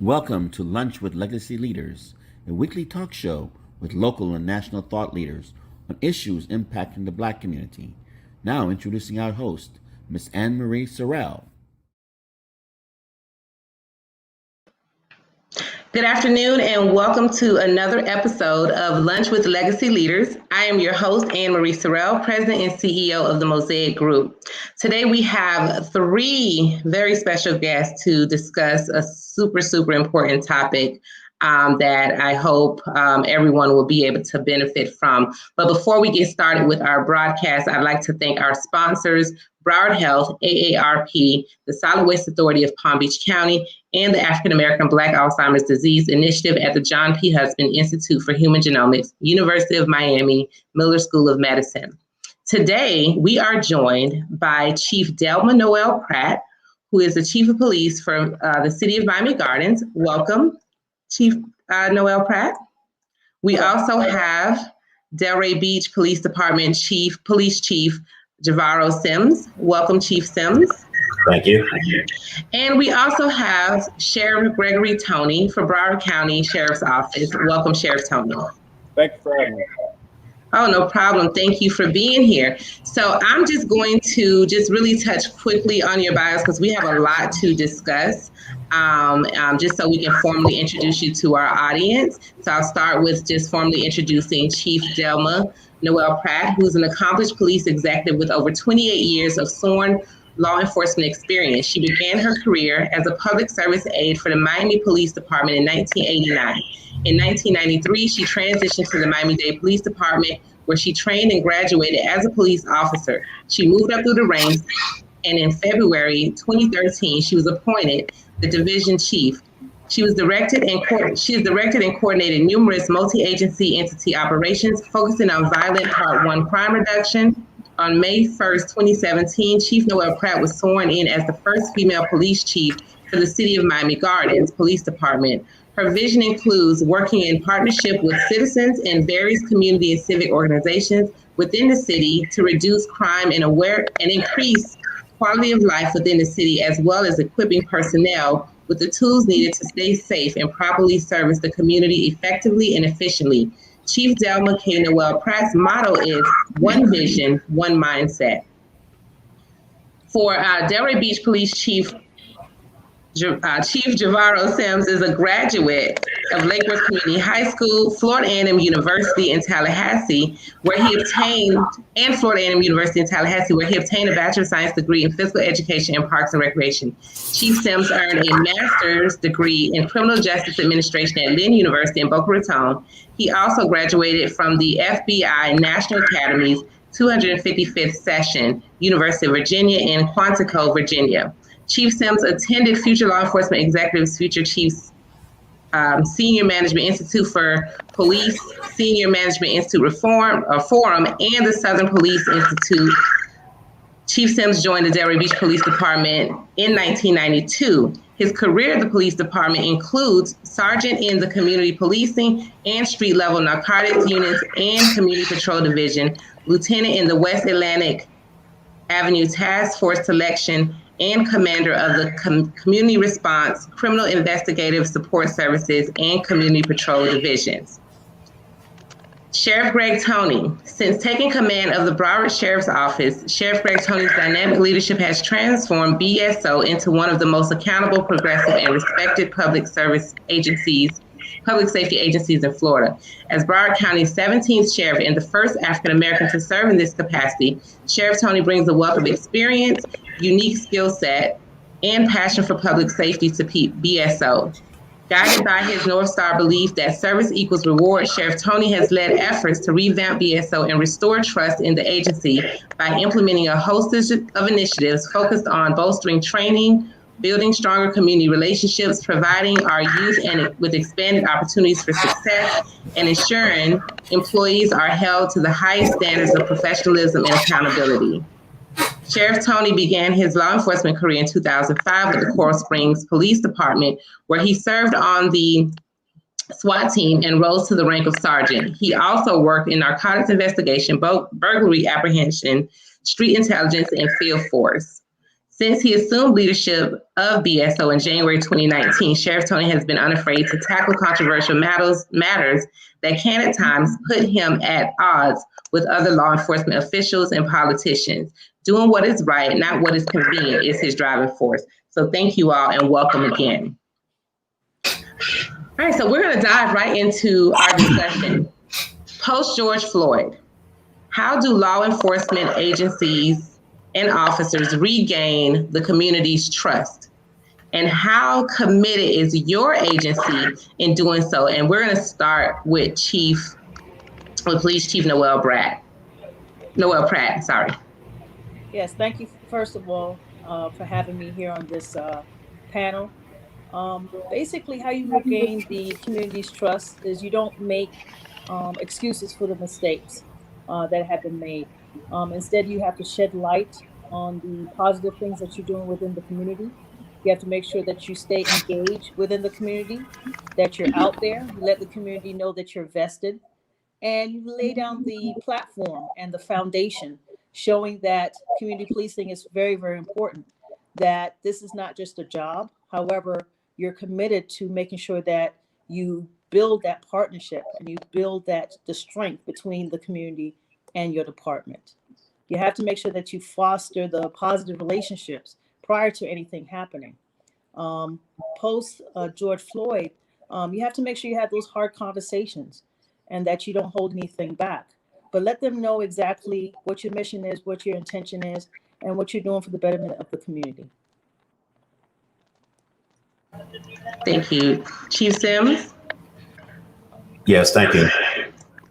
Welcome to Lunch with Legacy Leaders, a weekly talk show with local and national thought leaders on issues impacting the Black community. Now introducing our host, Ms. Anne-Marie Sorrell. Good afternoon and welcome to another episode of Lunch with Legacy Leaders. I am your host, Anne-Marie Sorrell, President and CEO of the Mosaic Group. Today we have three very special guests to discuss a super important topic that I hope everyone will be able to benefit from. But before we get started with our broadcast, I'd like to thank our sponsors, Broward Health, AARP, the Solid Waste Authority of Palm Beach County, and the African American Black Alzheimer's Disease Initiative at the John P. Husband Institute for Human Genomics, University of Miami, Miller School of Medicine. Today, we are joined by Chief Delma Noel-Pratt, who is the Chief of Police for the City of Miami Gardens. Welcome, Chief Noel-Pratt. We also have Delray Beach Police Department Police Chief Javaro Sims. Welcome, Chief Sims. Thank you. And we also have Sheriff Gregory Tony for Broward County Sheriff's Office. Welcome, Sheriff Tony. Thank you for having me. Oh, no problem. Thank you for being here. So I'm just going to really touch quickly on your bios because we have a lot to discuss, just so we can formally introduce you to our audience. So I'll start with just formally introducing Chief Delma Noel-Pratt, who's an accomplished police executive with over 28 years of sworn law enforcement experience. She began her career as a public service aide for the Miami Police Department in 1989. In 1993, she transitioned to the Miami-Dade Police Department, where she trained and graduated as a police officer. She moved up through the ranks, and in February 2013, she was appointed the division chief. She has directed and coordinated numerous multi-agency entity operations, focusing on violent Part 1 crime reduction. On May 1st, 2017, Chief Noel-Pratt was sworn in as the first female police chief for the City of Miami Gardens Police Department. Her vision includes working in partnership with citizens and various community and civic organizations within the city to reduce crime and increase quality of life within the city, as well as equipping personnel with the tools needed to stay safe and properly service the community effectively and efficiently. Chief Delma K. Noel-Pratt's motto is one vision, one mindset. For Delray Beach Police Chief Javaro Sims is a graduate of Lake Worth Community High School, Florida A&M University in Tallahassee, where he obtained a Bachelor of Science degree in Physical Education and Parks and Recreation. Chief Sims earned a master's degree in Criminal Justice Administration at Lynn University in Boca Raton. He also graduated from the FBI National Academy's 255th session, University of Virginia in Quantico, Virginia. Chief Sims attended Future Law Enforcement Executives, Future Chiefs Senior Management Institute for Police, Senior Management Institute Forum, and the Southern Police Institute. Chief Sims joined the Delray Beach Police Department in 1992. His career at the police department includes sergeant in the community policing and street level narcotics units and community patrol division, lieutenant in the West Atlantic Avenue Task Force Selection, and commander of the Community Response, Criminal Investigative Support Services, and Community Patrol Divisions. Sheriff Greg Tony. Since taking command of the Broward Sheriff's Office, Sheriff Greg Tony's dynamic leadership has transformed BSO into one of the most accountable, progressive, and respected public safety agencies in Florida. As Broward County's 17th sheriff and the first African American to serve in this capacity, Sheriff Tony brings a wealth of experience, unique skill set, and passion for public safety to BSO. Guided by his North Star belief that service equals reward, Sheriff Tony has led efforts to revamp BSO and restore trust in the agency by implementing a host of initiatives focused on bolstering training, building stronger community relationships, providing our youth with expanded opportunities for success, and ensuring employees are held to the highest standards of professionalism and accountability. Sheriff Tony began his law enforcement career in 2005 with the Coral Springs Police Department, where he served on the SWAT team and rose to the rank of sergeant. He also worked in narcotics investigation, burglary apprehension, street intelligence, and field force. Since he assumed leadership of BSO in January 2019, Sheriff Tony has been unafraid to tackle controversial matters that can at times put him at odds with other law enforcement officials and politicians. Doing what is right, not what is convenient, is his driving force. So thank you all and welcome again. All right, so we're going to dive right into our discussion. Post George Floyd, how do law enforcement agencies and officers regain the community's trust? And how committed is your agency in doing so? And we're going to start with Police Chief Noel-Pratt. Sorry. Yes, thank you, first of all, for having me here on this panel. Basically, how you regain the community's trust is you don't make excuses for the mistakes that have been made. Instead, you have to shed light on the positive things that you're doing within the community. You have to make sure that you stay engaged within the community, that you're out there, you let the community know that you're vested, and you lay down the platform and the foundation showing that community policing is very, very important, that this is not just a job. However, you're committed to making sure that you build that partnership and you build the strength between the community and your department. You have to make sure that you foster the positive relationships prior to anything happening. Post George Floyd, you have to make sure you have those hard conversations and that you don't hold anything back. But let them know exactly what your mission is, what your intention is, and what you're doing for the betterment of the community. Thank you. Chief Sims? Yes, thank you.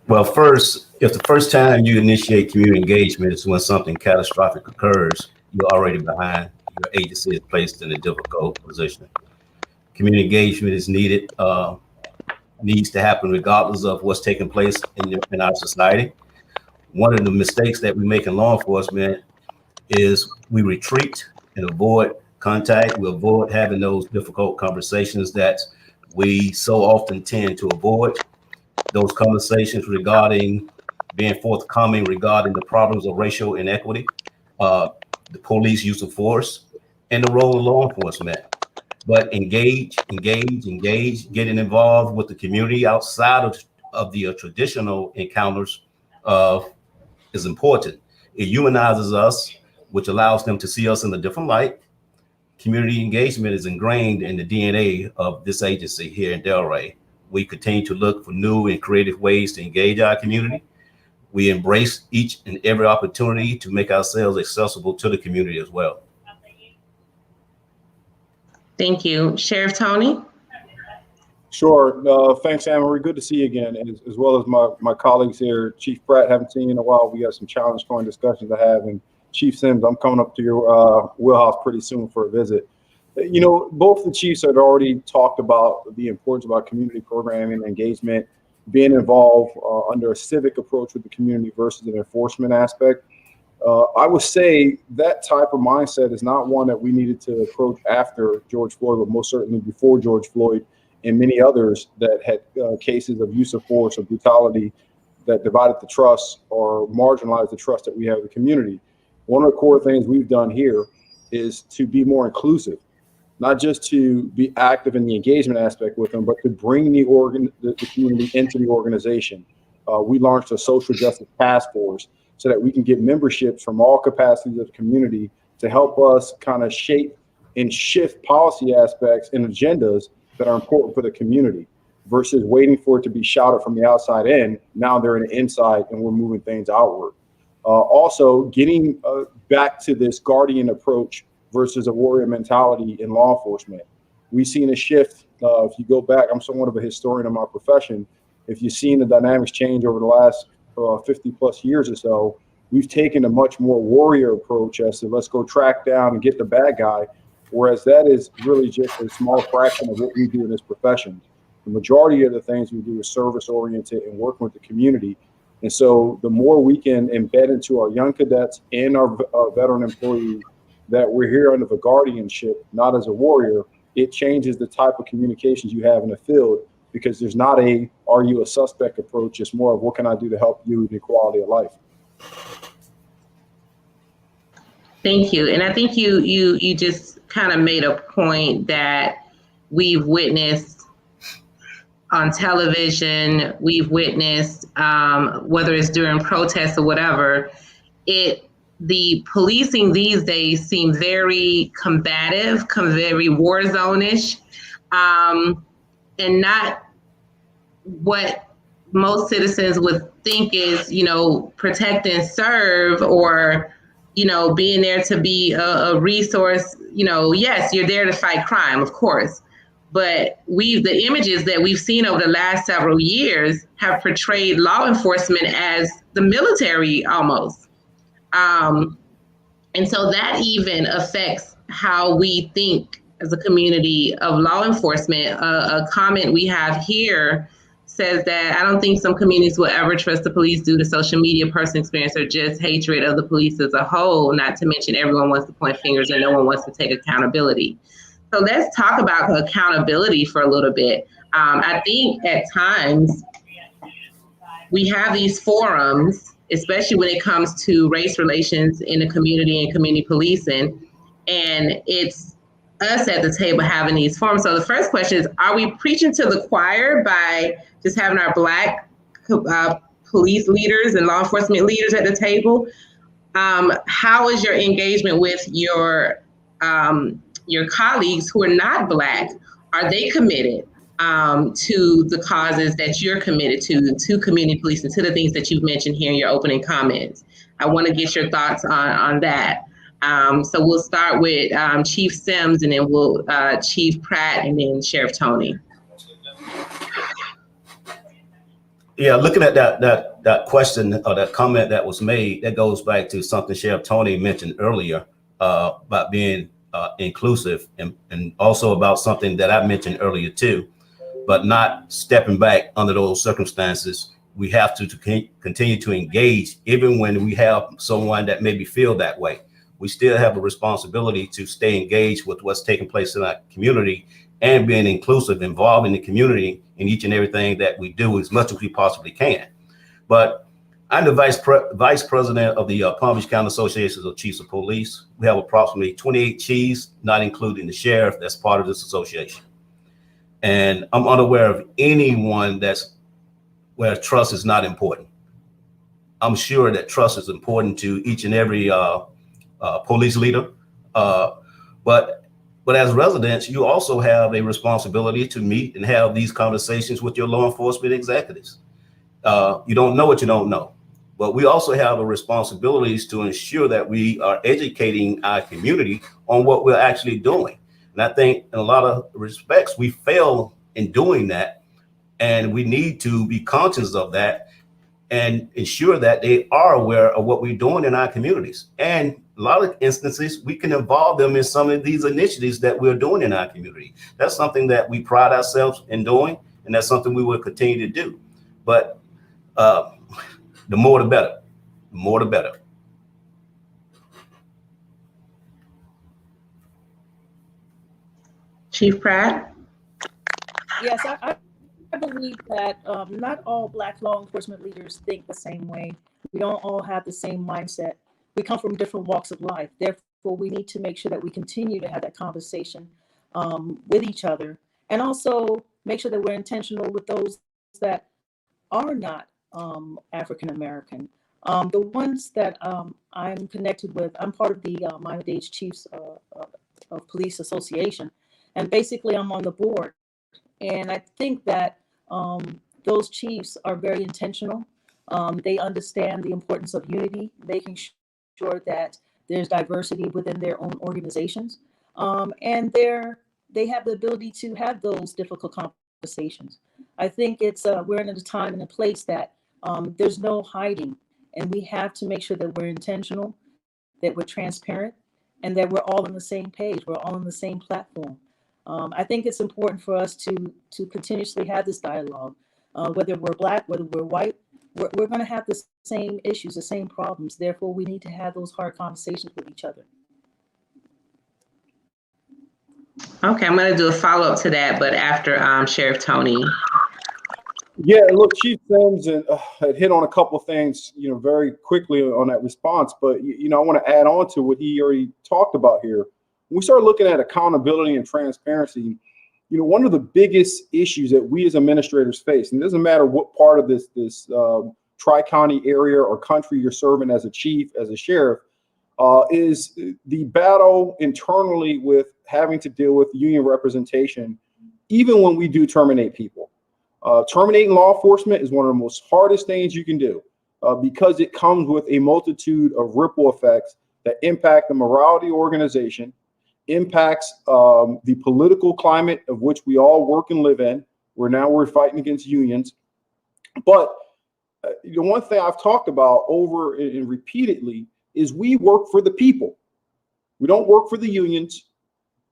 Well, first, if the first time you initiate community engagement is when something catastrophic occurs, you're already behind. Your agency is placed in a difficult position. Community engagement is needed, needs to happen regardless of what's taking place in our society. One of the mistakes that we make in law enforcement is we retreat and avoid contact. We avoid having those difficult conversations that we so often tend to avoid. Those conversations regarding being forthcoming regarding the problems of racial inequity, the police use of force, and the role of law enforcement. But engage, getting involved with the community outside of the traditional encounters is important. It humanizes us, which allows them to see us in a different light. Community engagement is ingrained in the DNA of this agency here in Delray. We continue to look for new and creative ways to engage our community. We embrace each and every opportunity to make ourselves accessible to the community as well. Thank you. Sheriff Tony? Sure. Thanks, Anne-Marie. Good to see you again, and as well as my colleagues here. Chief Pratt, haven't seen you in a while. We got some challenge-going discussions to have. And Chief Sims, I'm coming up to your wheelhouse pretty soon for a visit. You know, both the chiefs had already talked about the importance about community programming, engagement, being involved under a civic approach with the community versus an enforcement aspect. I would say that type of mindset is not one that we needed to approach after George Floyd, but most certainly before George Floyd and many others that had cases of use of force or brutality that divided the trust or marginalized the trust that we have in the community. One of the core things we've done here is to be more inclusive, not just to be active in the engagement aspect with them, but to bring the community into the organization. We launched a social justice task force so that we can get memberships from all capacities of the community to help us kind of shape and shift policy aspects and agendas that are important for the community versus waiting for it to be shouted from the outside in. Now they're in the inside and we're moving things outward. Also getting back to this guardian approach versus a warrior mentality in law enforcement. We've seen a shift. If you go back, I'm somewhat of a historian of my profession. If you've seen the dynamics change over the last 50 plus years or so, we've taken a much more warrior approach as to let's go track down and get the bad guy. Whereas that is really just a small fraction of what we do in this profession. The majority of the things we do is service oriented and working with the community. And so the more we can embed into our young cadets and our veteran employees that we're here under the guardianship, not as a warrior, it changes the type of communications you have in the field because there's not a, are you a suspect approach? It's more of what can I do to help you in the quality of life? Thank you. And I think you just kind of made a point that we've witnessed on television, we've witnessed, whether it's during protests or whatever, the policing these days seem very combative, very war zone-ish, and not what most citizens would think is, protect and serve, or, being there to be a resource. Yes, you're there to fight crime, of course. But the images that we've seen over the last several years have portrayed law enforcement as the military almost. And so that even affects how we think as a community of law enforcement. A comment we have here says that I don't think some communities will ever trust the police due to social media, personal experience, or just hatred of the police as a whole, not to mention everyone wants to point fingers and no one wants to take accountability. So let's talk about accountability for a little bit. I think at times we have these forums, especially when it comes to race relations in the community and community policing, and it's us at the table having these forums. So the first question is, are we preaching to the choir by just having our Black police leaders and law enforcement leaders at the table? How is your engagement with your colleagues who are not Black? Are they committed to the causes that you're committed to community policing, to the things that you've mentioned here in your opening comments? I want to get your thoughts on that. So we'll start with Chief Sims, and then we'll Chief Pratt, and then Sheriff Tony. Yeah, looking at that question or that comment that was made, that goes back to something Sheriff Tony mentioned earlier about being inclusive, and also about something that I mentioned earlier too, but not stepping back under those circumstances. We have to continue to engage, even when we have someone that maybe feel that way. We still have a responsibility to stay engaged with what's taking place in our community and being inclusive, involving the community in each and everything that we do as much as we possibly can. But I'm the vice president of the Palm Beach County Association of Chiefs of Police. We have approximately 28 chiefs, not including the sheriff, that's part of this association. And I'm unaware of anyone where trust is not important. I'm sure that trust is important to each and every police leader. But as residents, you also have a responsibility to meet and have these conversations with your law enforcement executives. You don't know what you don't know. But we also have a responsibility to ensure that we are educating our community on what we're actually doing. And I think in a lot of respects, we fail in doing that. And we need to be conscious of that and ensure that they are aware of what we're doing in our communities. And a lot of instances, we can involve them in some of these initiatives that we're doing in our community. That's something that we pride ourselves in doing, and that's something we will continue to do. But the more the better, the more the better. Chief Pratt? Yes, I believe that not all Black law enforcement leaders think the same way. We don't all have the same mindset. We come from different walks of life. Therefore, we need to make sure that we continue to have that conversation with each other, and also make sure that we're intentional with those that are not African American. The ones that I'm connected with, I'm part of the Miami-Dade Chiefs of Police Association, and basically I'm on the board. And I think that those chiefs are very intentional. They understand the importance of unity, making sure that there's diversity within their own organizations, and they have the ability to have those difficult conversations. I think we're in a time and a place that there's no hiding, and we have to make sure that we're intentional, that we're transparent, and that we're all on the same page. We're all on the same platform. I think it's important for us to continuously have this dialogue, whether we're Black, whether we're white. We're going to have the same issues, the same problems. Therefore, we need to have those hard conversations with each other. Okay, I'm going to do a follow-up to that, but after Sheriff Tony. Yeah, look, Chief Sims had hit on a couple of things, very quickly on that response. But I want to add on to what he already talked about here. When we start looking at accountability and transparency, one of the biggest issues that we as administrators face, and it doesn't matter what part of this tri-county area or country you're serving as a chief, as a sheriff, is the battle internally with having to deal with union representation, even when we do terminate people. Terminating law enforcement is one of the most hardest things you can do because it comes with a multitude of ripple effects that impact the morale of the organization, impacts the political climate of which we all work and live in, where now we're fighting against unions. But the one thing I've talked about over and repeatedly is we work for the people. We don't work for the unions.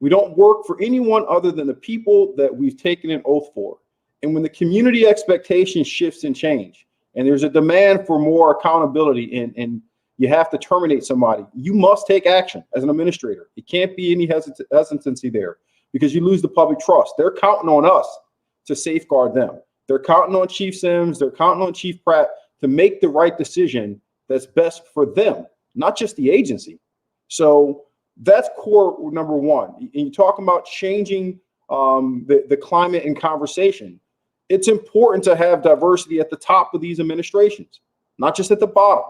We don't work for anyone other than the people that we've taken an oath for. And when the community expectation shifts and change, and there's a demand for more accountability, and you have to terminate somebody, you must take action as an administrator. It can't be any hesitancy there because you lose the public trust. They're counting on us to safeguard them. They're counting on Chief Sims. They're counting on Chief Pratt to make the right decision that's best for them, not just the agency. So that's core number one. And you're talking about changing the climate and conversation. It's important to have diversity at the top of these administrations, not just at the bottom.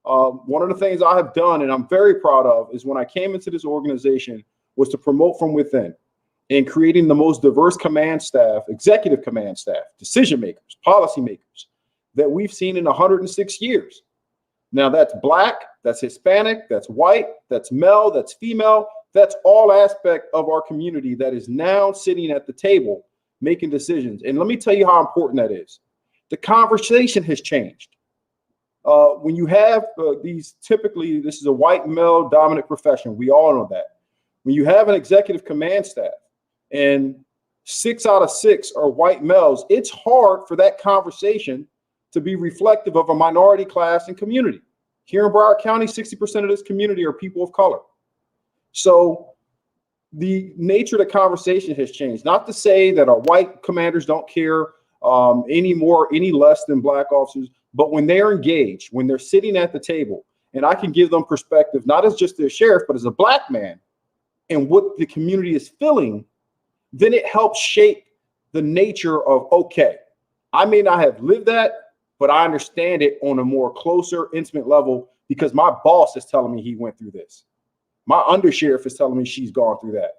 One of the things I have done, and I'm very proud of, is when I came into this organization, was to promote from within and creating the most diverse command staff, executive command staff, decision makers, policy makers that we've seen in 106 years. Now that's Black, that's Hispanic, that's white, that's male, that's female. That's all aspect of our community that is now sitting at the table making decisions. And let me tell you how important that is. The conversation has changed. When you have typically, this is a white male dominant profession. We all know that. When you have an executive command staff and 6 out of 6 are white males, it's hard for that conversation to be reflective of a minority class and community. Here in Broward County, 60% of this community are people of color. So the nature of the conversation has changed. Not to say that our white commanders don't care any less than Black officers, but when they're engaged, when they're sitting at the table, and I can give them perspective, not as just a sheriff, but as a Black man, and what the community is feeling, then it helps shape the nature of, okay, I may not have lived that, but I understand it on a more closer, intimate level because my boss is telling me he went through this. My undersheriff is telling me she's gone through that.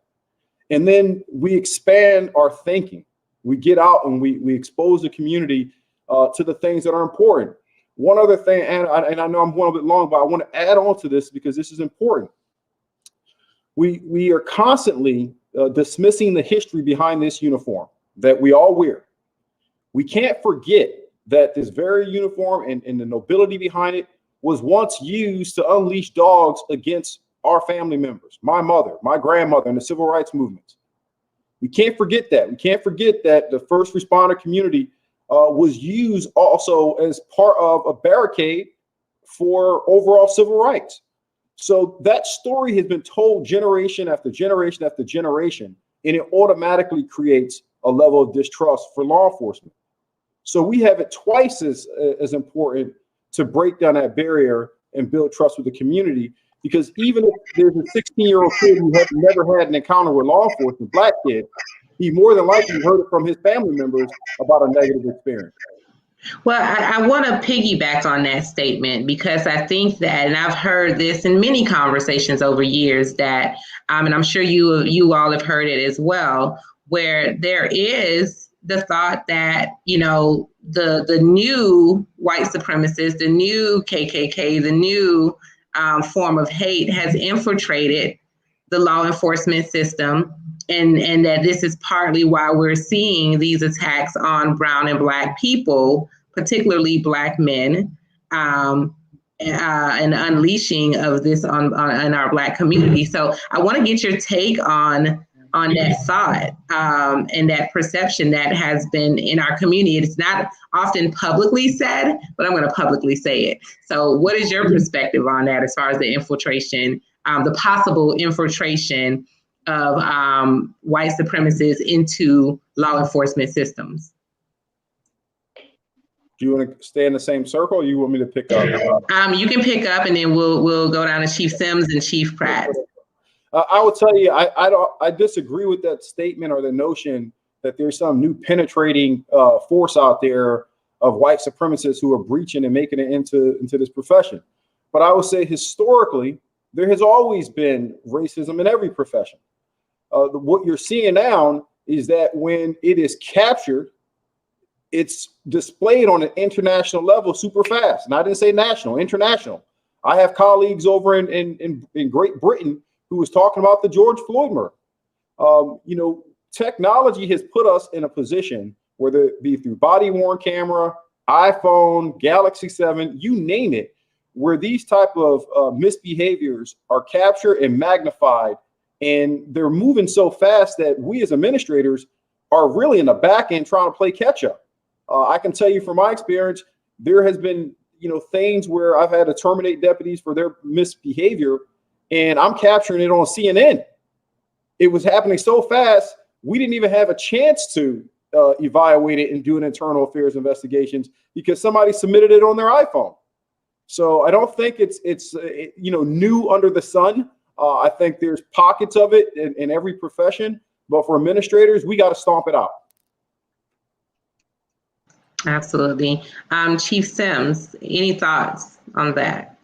And then we expand our thinking. We get out and we expose the community to the things that are important. One other thing, and I know I'm going a bit long, but I want to add on to this because this is important. We are constantly dismissing the history behind this uniform that we all wear. We can't forget that this very uniform and the nobility behind it was once used to unleash dogs against our family members, my mother, my grandmother, and the civil rights movement. We can't forget that. We can't forget that the first responder community was used also as part of a barricade for overall civil rights. So that story has been told generation after generation after generation, and it automatically creates a level of distrust for law enforcement. So we have it twice as important to break down that barrier and build trust with the community, because even if there's a 16-year-old kid who has never had an encounter with law enforcement, Black kid, he more than likely heard it from his family members about a negative experience. Well, I want to piggyback on that statement because I think that, and I've heard this in many conversations over years that, and I'm sure you all have heard it as well, where there is the thought that, the new white supremacists, the new KKK, the new form of hate has infiltrated the law enforcement system, and that this is partly why we're seeing these attacks on brown and Black people, particularly Black men, and unleashing of this on our Black community. So I want to get your take on that thought and that perception that has been in our community. It's not often publicly said, but I'm going to publicly say it. So what is your perspective on that as far as the infiltration, the possible infiltration of white supremacists into law enforcement systems? Do you want to stay in the same circle, or you want me to pick up? You can pick up, and then we'll go down to Chief Sims and Chief Pratt. I will tell you, I disagree with that statement or the notion that there's some new penetrating force out there of white supremacists who are breaching and making it into this profession. But I would say historically, there has always been racism in every profession. What you're seeing now is that when it is captured, it's displayed on an international level super fast. And I didn't say national, international. I have colleagues over in Great Britain who was talking about the George Floyd murder. Technology has put us in a position, whether it be through body-worn camera, iPhone, Galaxy 7, you name it, where these type of misbehaviors are captured and magnified, and they're moving so fast that we as administrators are really in the back end trying to play catch up. I can tell you from my experience, there has been, things where I've had to terminate deputies for their misbehavior, and I'm capturing it on CNN. It was happening so fast, we didn't even have a chance to evaluate it and do an internal affairs investigations because somebody submitted it on their iPhone. So I don't think it's new under the sun. I think there's pockets of it in every profession, but for administrators, we got to stomp it out. Absolutely. Chief Sims, any thoughts on that?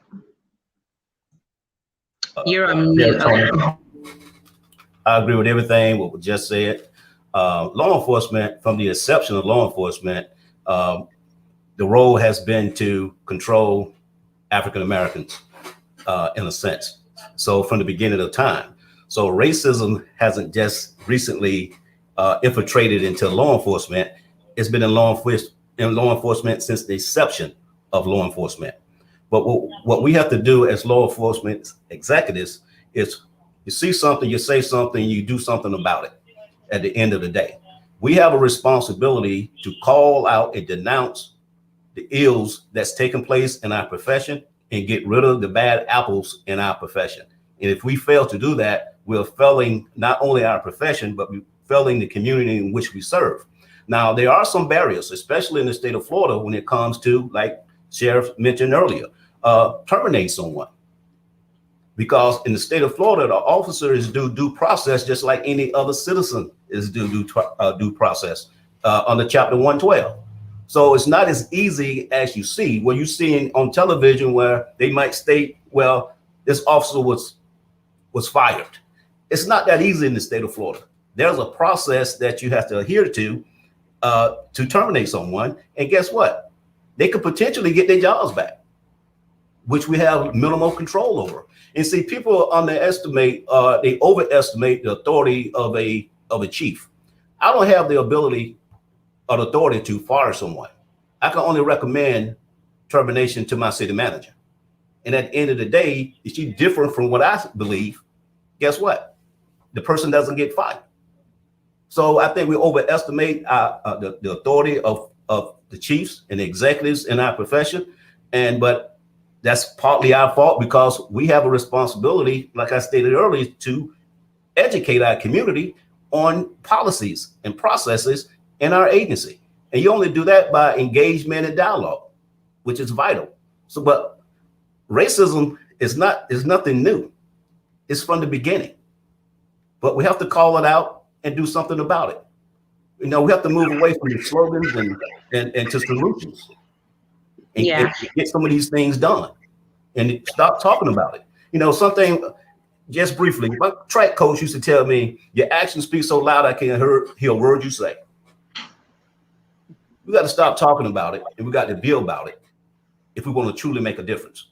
You're on mute. I agree with everything what was just said. Law enforcement, from the inception of law enforcement, the role has been to control African Americans in a sense. So from the beginning of time. So racism hasn't just recently infiltrated into law enforcement. It's been in law enforcement since the inception of law enforcement. But what we have to do as law enforcement executives is you see something, you say something, you do something about it at the end of the day. We have a responsibility to call out and denounce the ills that's taking place in our profession and get rid of the bad apples in our profession. And if we fail to do that, we're failing not only our profession, but we're failing the community in which we serve. Now, there are some barriers, especially in the state of Florida, when it comes to, like Sheriff mentioned earlier, terminate someone. Because in the state of Florida, the officer is due process just like any other citizen is due process under Chapter 112. So it's not as easy as you see. What you're seeing on television where they might state, well, this officer was fired. It's not that easy in the state of Florida. There's a process that you have to adhere to terminate someone. And guess what? They could potentially get their jobs back, which we have minimal control over. And see, people underestimate, they overestimate the authority of a chief. I don't have the ability or authority to fire someone. I can only recommend termination to my city manager. And at the end of the day, if she's different from what I believe, guess what? The person doesn't get fired. So I think we overestimate the authority of the chiefs and the executives in our profession. But that's partly our fault because we have a responsibility, like I stated earlier, to educate our community on policies and processes in our agency. And you only do that by engagement and dialogue, which is vital. So, but racism is nothing new. It's from the beginning. But we have to call it out and do something about it. We have to move away from the slogans and to solutions. And get some of these things done and stop talking about it. Something just briefly, my track coach used to tell me, your actions speak so loud I can't hear a word you say. We got to stop talking about it and we got to be about it if we want to truly make a difference.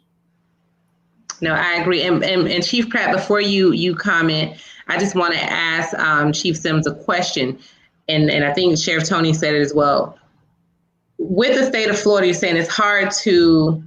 No, I agree. And Chief Pratt, before you comment, I just want to ask Chief Sims a question. And I think Sheriff Tony said it as well. With the state of Florida, you're saying it's hard to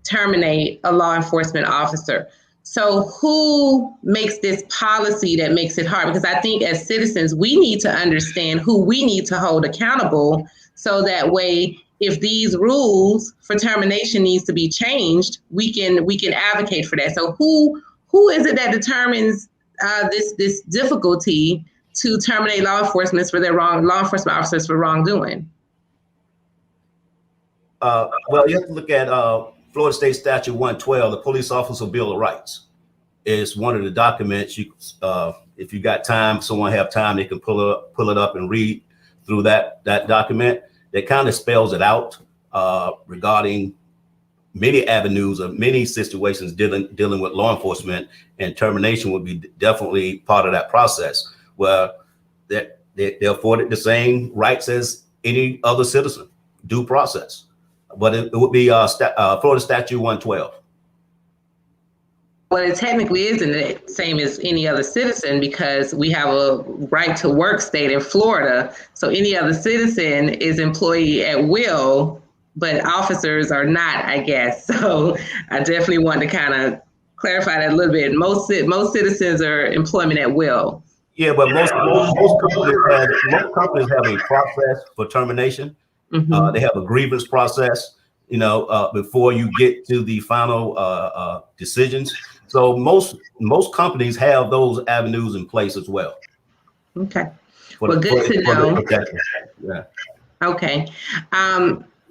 terminate a law enforcement officer. So who makes this policy that makes it hard? Because I think as citizens, we need to understand who we need to hold accountable. So that way, if these rules for termination needs to be changed, we can advocate for that. So who is it that determines this difficulty to terminate law enforcement officers for wrongdoing? Well, you have to look at Florida State Statute 112, the Police Officer Bill of Rights. It's one of the documents. If you got time, someone have time, they can pull it up and read through that document. That kind of spells it out regarding many avenues of many situations dealing with law enforcement, and termination would be definitely part of that process, where they're afforded the same rights as any other citizen, due process. But it would be Florida Statute 112. Well, it technically isn't the same as any other citizen, because we have a right to work state in Florida. So any other citizen is employee at will, but officers are not, I guess. So I definitely want to kind of clarify that a little bit. Most citizens are employment at will. Yeah, but most companies have a process for termination. Mm-hmm. They have a grievance process, before you get to the final decisions. So most companies have those avenues in place as well. Okay. Well, good to know. Yeah. Okay.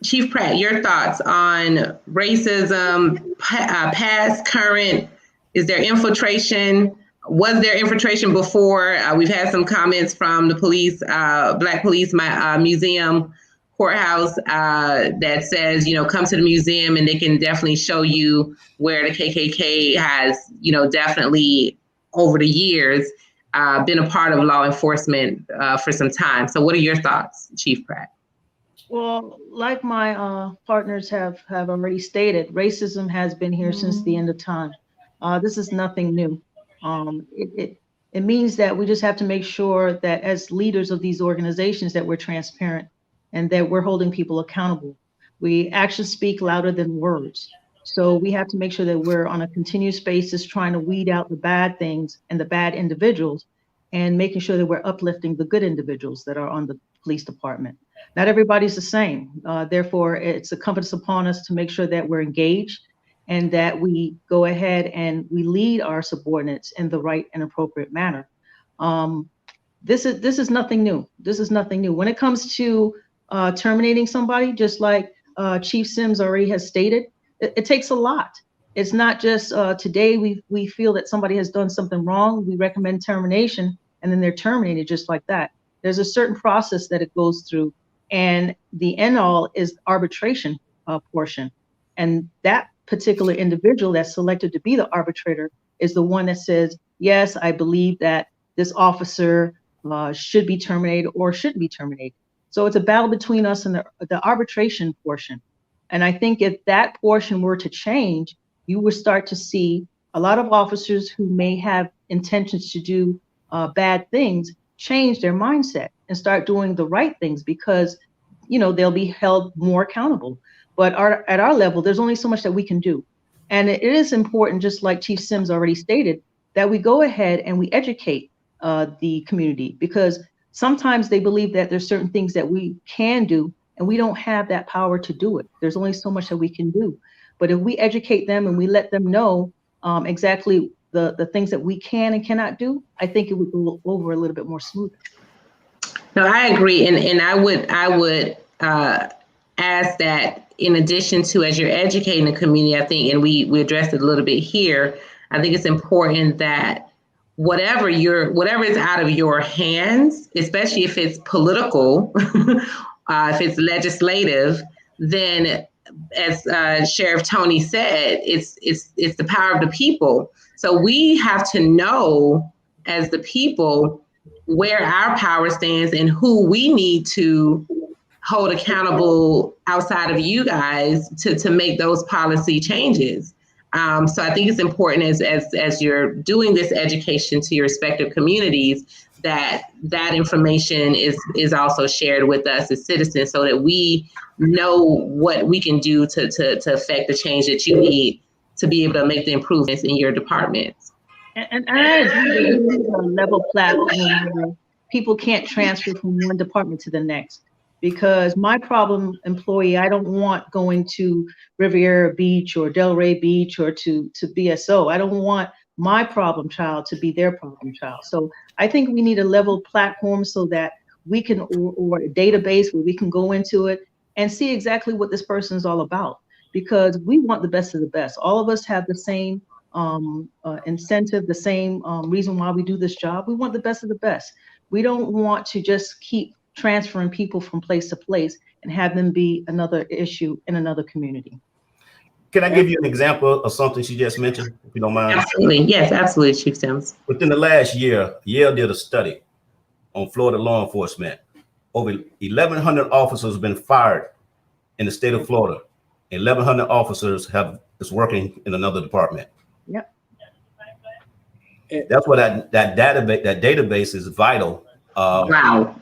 Chief Pratt, your thoughts on racism, past, current? Is there infiltration? Was there infiltration before? We've had some comments from the police, Black Police Museum courthouse that says, come to the museum and they can definitely show you where the KKK has, definitely over the years been a part of law enforcement for some time. So what are your thoughts, Chief Pratt? Well, like my partners have already stated, racism has been here since the end of time. This is nothing new. It means that we just have to make sure that as leaders of these organizations that we're transparent and that we're holding people accountable. Actions speak louder than words. So we have to make sure that we're on a continuous basis trying to weed out the bad things and the bad individuals, and making sure that we're uplifting the good individuals that are on the police department. Not everybody's the same. Therefore, it's incumbent upon us to make sure that we're engaged and that we go ahead and we lead our subordinates in the right and appropriate manner. This is nothing new. This is nothing new. When it comes to terminating somebody, just like Chief Sims already has stated, it takes a lot. It's not just today we feel that somebody has done something wrong, we recommend termination, and then they're terminated just like that. There's a certain process that it goes through, and the end all is arbitration portion. And that particular individual that's selected to be the arbitrator is the one that says, yes, I believe that this officer should be terminated or shouldn't be terminated. So it's a battle between us and the arbitration portion. And I think if that portion were to change, you would start to see a lot of officers who may have intentions to do bad things change their mindset and start doing the right things, because they'll be held more accountable. But at our level, there's only so much that we can do. And it is important, just like Chief Sims already stated, that we go ahead and we educate the community, because sometimes they believe that there's certain things that we can do and we don't have that power to do it. There's only so much that we can do. But if we educate them and we let them know exactly the things that we can and cannot do, I think it would go over a little bit more smoothly. No, I agree. And I would ask that, in addition to, as you're educating the community, I think, and we addressed it a little bit here, I think it's important that whatever is out of your hands, especially if it's political, if it's legislative, then as Sheriff Tony said, it's the power of the people. So we have to know, as the people, where our power stands and who we need to hold accountable outside of you guys to make those policy changes. So I think it's important as you're doing this education to your respective communities, that information is also shared with us as citizens, so that we know what we can do to affect the change that you need to be able to make the improvements in your departments. And I agree with a level platform where people can't transfer from one department to the next. Because my problem employee, I don't want going to Riviera Beach or Delray Beach or to BSO. I don't want my problem child to be their problem child. So I think we need a level platform so that we can, or a database where we can go into it and see exactly what this person is all about, because we want the best of the best. All of us have the same incentive, the same reason why we do this job. We want the best of the best. We don't want to just keep transferring people from place to place and have them be another issue in another community. Can I give you an example of something she just mentioned, if you don't mind? Absolutely. Yes, absolutely, Chief Sims. Within the last year, Yale did a study on Florida law enforcement. Over 1,100 officers have been fired in the state of Florida. 1,100 officers is working in another department. Yep. That's why that database is vital. Wow.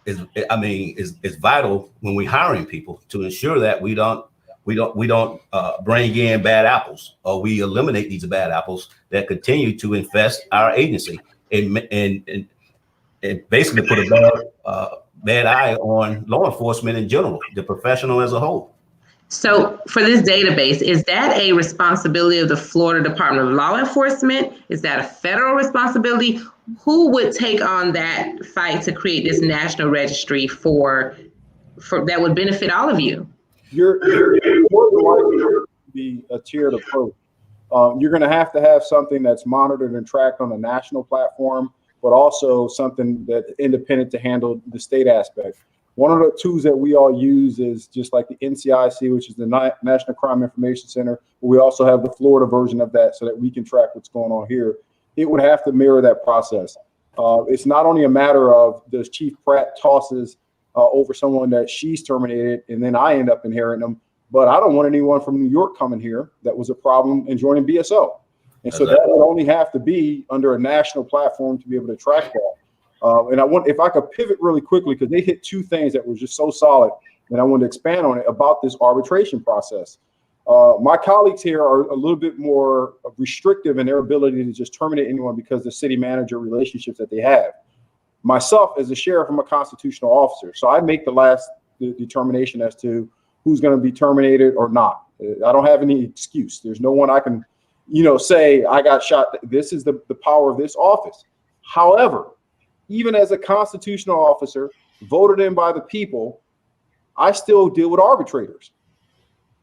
is vital when we're hiring people, to ensure that we don't bring in bad apples, or we eliminate these bad apples that continue to infest our agency and basically put a bad eye on law enforcement in general, the professional as a whole. So for this database, is that a responsibility of the Florida Department of Law Enforcement? Is that a federal responsibility? Who would take on that fight to create this national registry for that would benefit all of you? You're more than likely to be a tiered approach. You're going to have something that's monitored and tracked on a national platform, but also something that's independent to handle the state aspect. One of the tools that we all use is just like the NCIC, which is the National Crime Information Center. But we also have the Florida version of that so that we can track what's going on here. It would have to mirror that process. It's not only a matter of does Chief Pratt tosses over someone that she's terminated and then I end up inheriting them, but I don't want anyone from New York coming here that was a problem and joining BSO. And so that would only have to be under a national platform to be able to track that. And if I could pivot really quickly, because they hit two things that were just so solid, and I want to expand on it about this arbitration process. My colleagues here are a little bit more restrictive in their ability to just terminate anyone because of the city manager relationships that they have. Myself, as a sheriff, I'm a constitutional officer, so I make the last determination as to who's going to be terminated or not. I don't have any excuse. There's no one I can, say I got shot. This is the power of this office. However, even as a constitutional officer voted in by the people, I still deal with arbitrators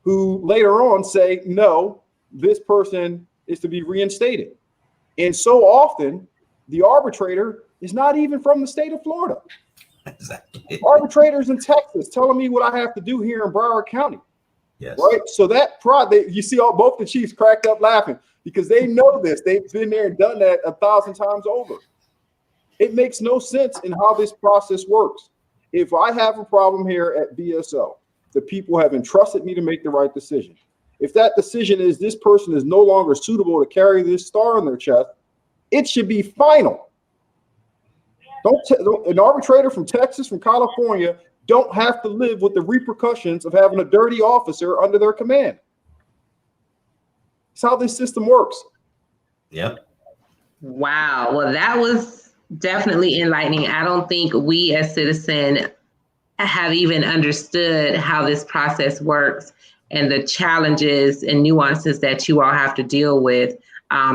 who later on say, no, this person is to be reinstated. And so often the arbitrator is not even from the state of Florida. Exactly. Arbitrators in Texas telling me what I have to do here in Broward County. Yes. Right. So you see both the chiefs cracked up laughing because they know this. They've been there and done that 1,000 times over. It makes no sense in how this process works. If I have a problem here at BSO, the people have entrusted me to make the right decision. If that decision is this person is no longer suitable to carry this star on their chest, it should be final. An arbitrator from Texas, from California, don't have to live with the repercussions of having a dirty officer under their command. It's how this system works. Yep. Wow. Well, that was definitely enlightening. I don't think we as citizens have even understood how this process works and the challenges and nuances that you all have to deal with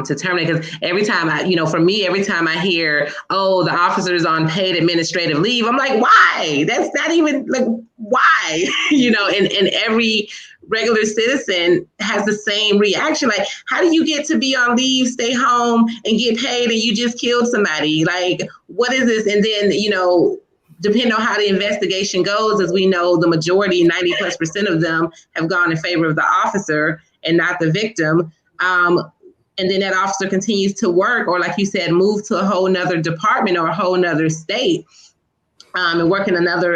to terminate. Because every time every time I hear, oh, the officer's on paid administrative leave, I'm like, why? That's not even like, why? And every regular citizen has the same reaction. Like, how do you get to be on leave, stay home and get paid and you just killed somebody? Like, what is this? And then, depending on how the investigation goes, as we know, the majority, 90+% of them have gone in favor of the officer and not the victim. And then that officer continues to work, or like you said, move to a whole nother department or a whole nother state and work in another,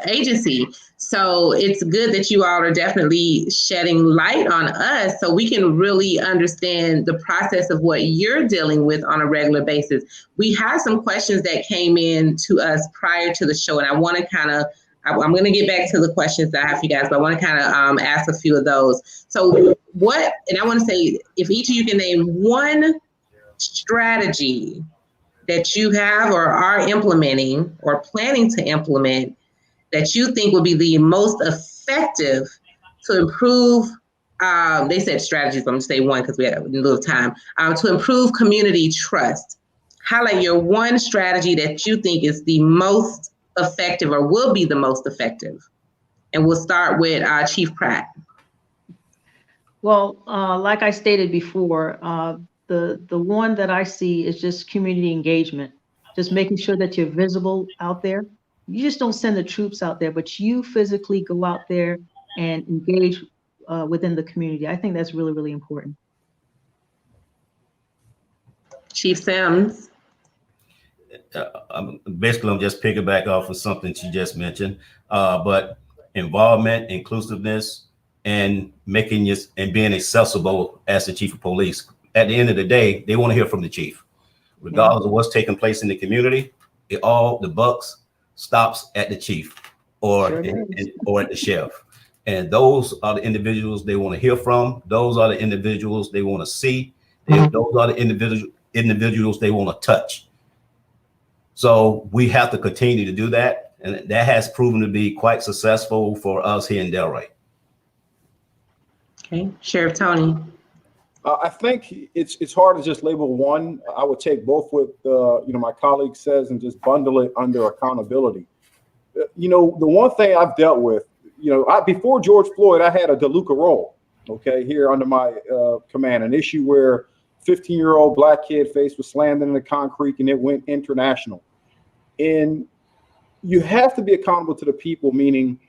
agency. So it's good that you all are definitely shedding light on us so we can really understand the process of what you're dealing with on a regular basis. We have some questions that came in to us prior to the show, and I want to I'm going to get back to the questions that I have for you guys, but I want to ask a few of those. So and I want to say, if each of you can name one strategy that you have or are implementing or planning to implement that you think will be the most effective to improve, they said strategies, but I'm going to say one because we have a little time, to improve community trust. Highlight your one strategy that you think is the most effective or will be the most effective. And we'll start with Chief Pratt. Well, like I stated before, the one that I see is just community engagement, just making sure that you're visible out there. You just don't send the troops out there, but you physically go out there and engage within the community. I think that's really, really important. Chief Sims. I'm just piggyback off of something she just mentioned, but involvement, inclusiveness, and making this and being accessible as the chief of police. At the end of the day, they want to hear from the chief, regardless of what's taking place in the community. The bucks stops at the chief or or at the sheriff, and those are the individuals they want to hear from. Those are the individuals they want to see. Those are the individuals they want to touch. So we have to continue to do that, and that has proven to be quite successful for us here in Delray. Okay, Sheriff Tony. I think it's hard to just label one. I would take both what my colleague says and just bundle it under accountability. The one thing I've dealt with, before George Floyd, I had a DeLuca role, here under my command, an issue where 15-year-old black kid face was slammed into the concrete and it went international. And you have to be accountable to the people, meaning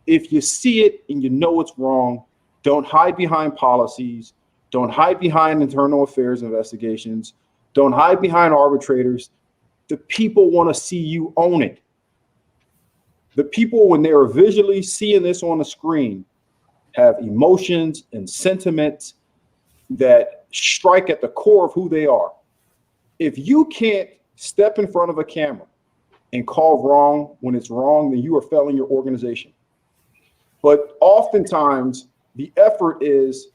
if you see it and you know it's wrong, don't hide behind policies, don't hide behind internal affairs investigations, don't hide behind arbitrators. The people want to see you own it. The people, when they are visually seeing this on the screen, have emotions and sentiments that strike at the core of who they are. If you can't step in front of a camera and call wrong when it's wrong, then you are failing your organization. But oftentimes the effort is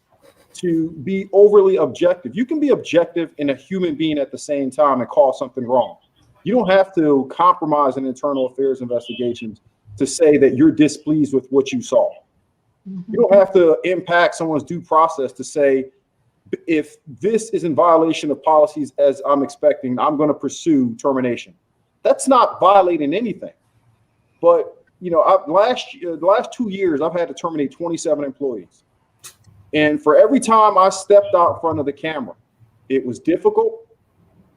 to be overly objective. You can be objective and a human being at the same time and call something wrong. You don't have to compromise in internal affairs investigations to say that you're displeased with what you saw. You don't have to impact someone's due process to say, if this is in violation of policies as I'm expecting, I'm going to pursue termination. That's not violating anything. But the last 2 years, I've had to terminate 27 employees. And for every time I stepped out in front of the camera, it was difficult.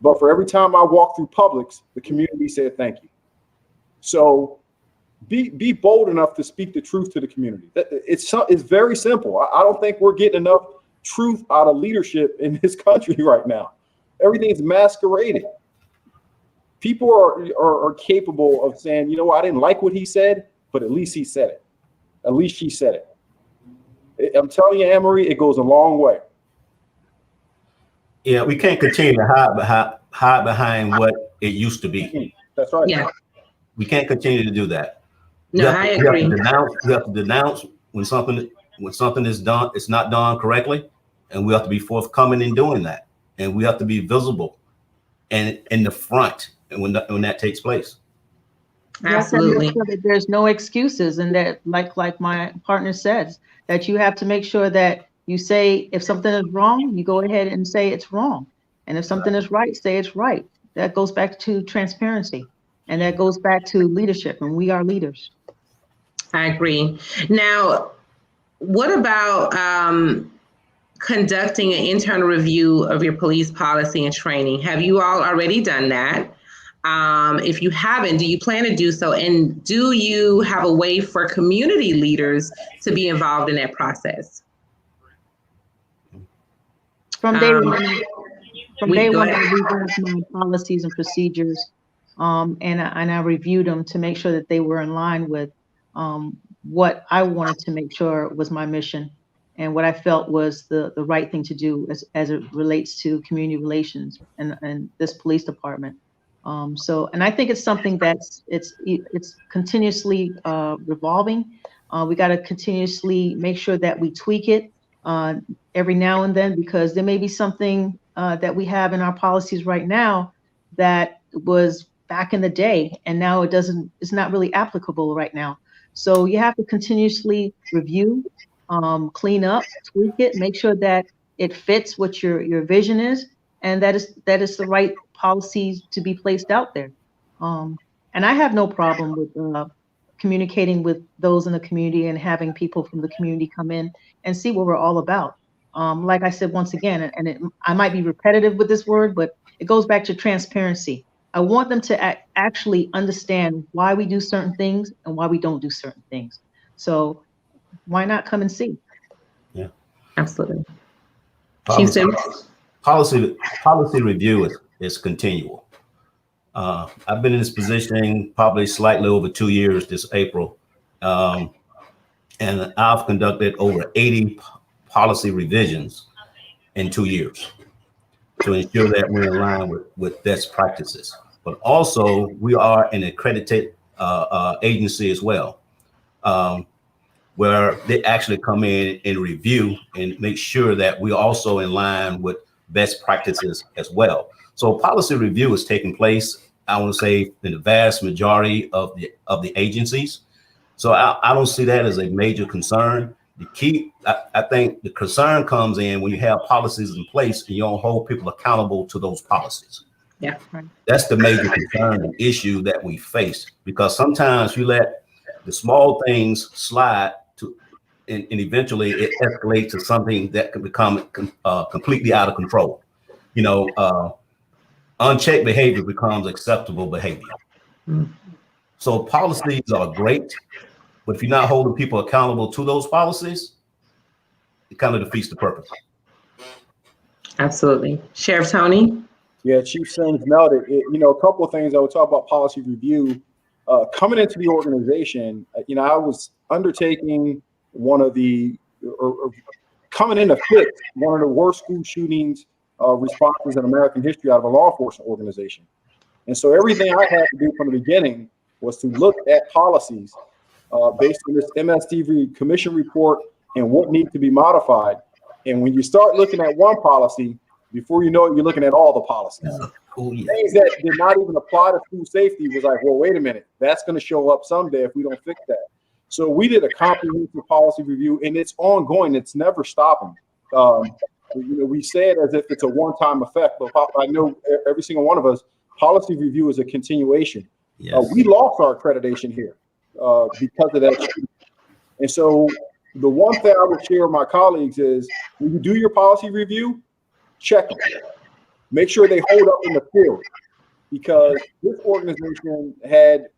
But for every time I walked through Publix, the community said thank you. So be bold enough to speak the truth to the community. It's very simple. I don't think we're getting enough truth out of leadership in this country right now. Everything's masqueraded. People are capable of saying, I didn't like what he said, but at least he said it. At least she said it. I'm telling you, Anne-Marie, it goes a long way. Yeah, we can't continue to hide behind what it used to be. That's right. Yeah. We can't continue to do that. No, I agree. We have to denounce when something is done, it's not done correctly, and we have to be forthcoming in doing that. And we have to be visible and in the front when that takes place. Absolutely. Sure that there's no excuses, and that, like my partner says, that you have to make sure that you say if something is wrong, you go ahead and say it's wrong, and if something is right, say it's right. That goes back to transparency, and that goes back to leadership, and we are leaders. I agree. Now, what about conducting an internal review of your police policy and training? Have you all already done that? If you haven't, do you plan to do so? And do you have a way for community leaders to be involved in that process? From day one, I reviewed my policies and procedures, and I reviewed them to make sure that they were in line with what I wanted to make sure was my mission and what I felt was the right thing to do as it relates to community relations and this police department. And I think it's something that's it's continuously revolving. We got to continuously make sure that we tweak it every now and then, because there may be something that we have in our policies right now that was back in the day, and now it's not really applicable right now. So you have to continuously review, clean up, tweak it, make sure that it fits what your vision is, and that is the right policies to be placed out there. And I have no problem with communicating with those in the community and having people from the community come in and see what we're all about. Like I said, once again, I might be repetitive with this word, but it goes back to transparency. I want them to actually understand why we do certain things and why we don't do certain things. So why not come and see? Yeah, Absolutely. Policy review is continual. I've been in this position probably slightly over 2 years this April, and I've conducted over 80 policy revisions in 2 years to ensure that we're in line with best practices. But also, we are an accredited agency as well, where they actually come in and review and make sure that we're also in line with best practices as well. So policy review is taking place, I want to say, in the vast majority of the agencies. So I don't see that as a major concern. The key, I think the concern comes in when you have policies in place and you don't hold people accountable to those policies. Yeah. That's the major concern and issue that we face, because sometimes you let the small things slide and eventually it escalates to something that can become completely out of control. Unchecked behavior becomes acceptable behavior. So policies are great, but if you're not holding people accountable to those policies, it kind of defeats the purpose. Absolutely. Sheriff Tony? Yeah, Chief Sims nailed it. A couple of things I would talk about policy review. Coming into the organization, I was undertaking coming in to fix one of the worst school shootings responses in American history out of a law enforcement organization. And so everything I had to do from the beginning was to look at policies based on this MSTV commission report and what needs to be modified. And when you start looking at one policy, before you know it, you're looking at all the policies. Things that did not even apply to school safety was like, well, wait a minute, that's going to show up someday if we don't fix that. So we did a comprehensive policy review, and it's ongoing. It's never stopping. We say it as if it's a one-time effect, but I know every single one of us, policy review is a continuation. Yes. We lost our accreditation here because of that. And so the one thing I would share with my colleagues is when you do your policy review, check them. Make sure they hold up in the field, because this organization had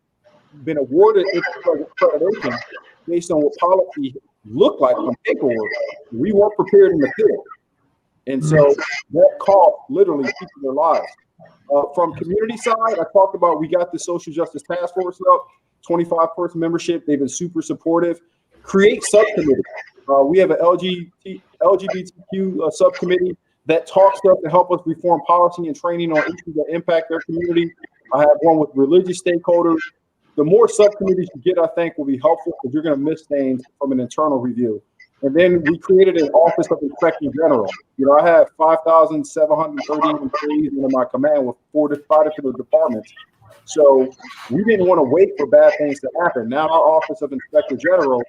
been awarded its accreditation based on what policy looked like on paperwork. We weren't prepared in the field. And so that cost literally people their lives. From community side, I talked about we got the social justice task force up, 25-person membership. They've been super supportive. Create subcommittees. We have an LGBTQ subcommittee that talks to us to help us reform policy and training on issues that impact their community. I have one with religious stakeholders. The more subcommittees you get, I think, will be helpful, because you're going to miss things from an internal review. And then we created an Office of Inspector General. I have 5,730 employees under my command with 5 different departments. So we didn't want to wait for bad things to happen. Now our Office of Inspector General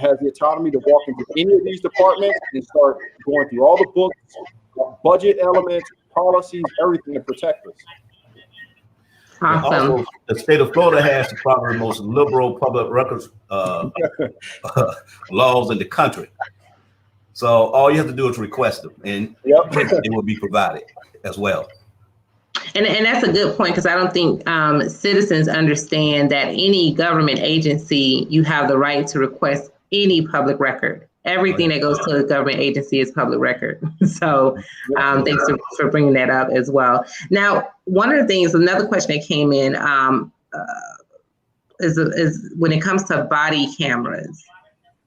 has the autonomy to walk into any of these departments and start going through all the books, budget elements, policies, everything to protect us. Awesome. Also, the state of Florida has probably the most liberal public records laws in the country. So all you have to do is request them, and it will be provided as well. And that's a good point, because I don't think citizens understand that any government agency, you have the right to request any public record. Everything that goes to a government agency is public record. So thanks for bringing that up as well. Now, one of the things, another question that came in is when it comes to body cameras.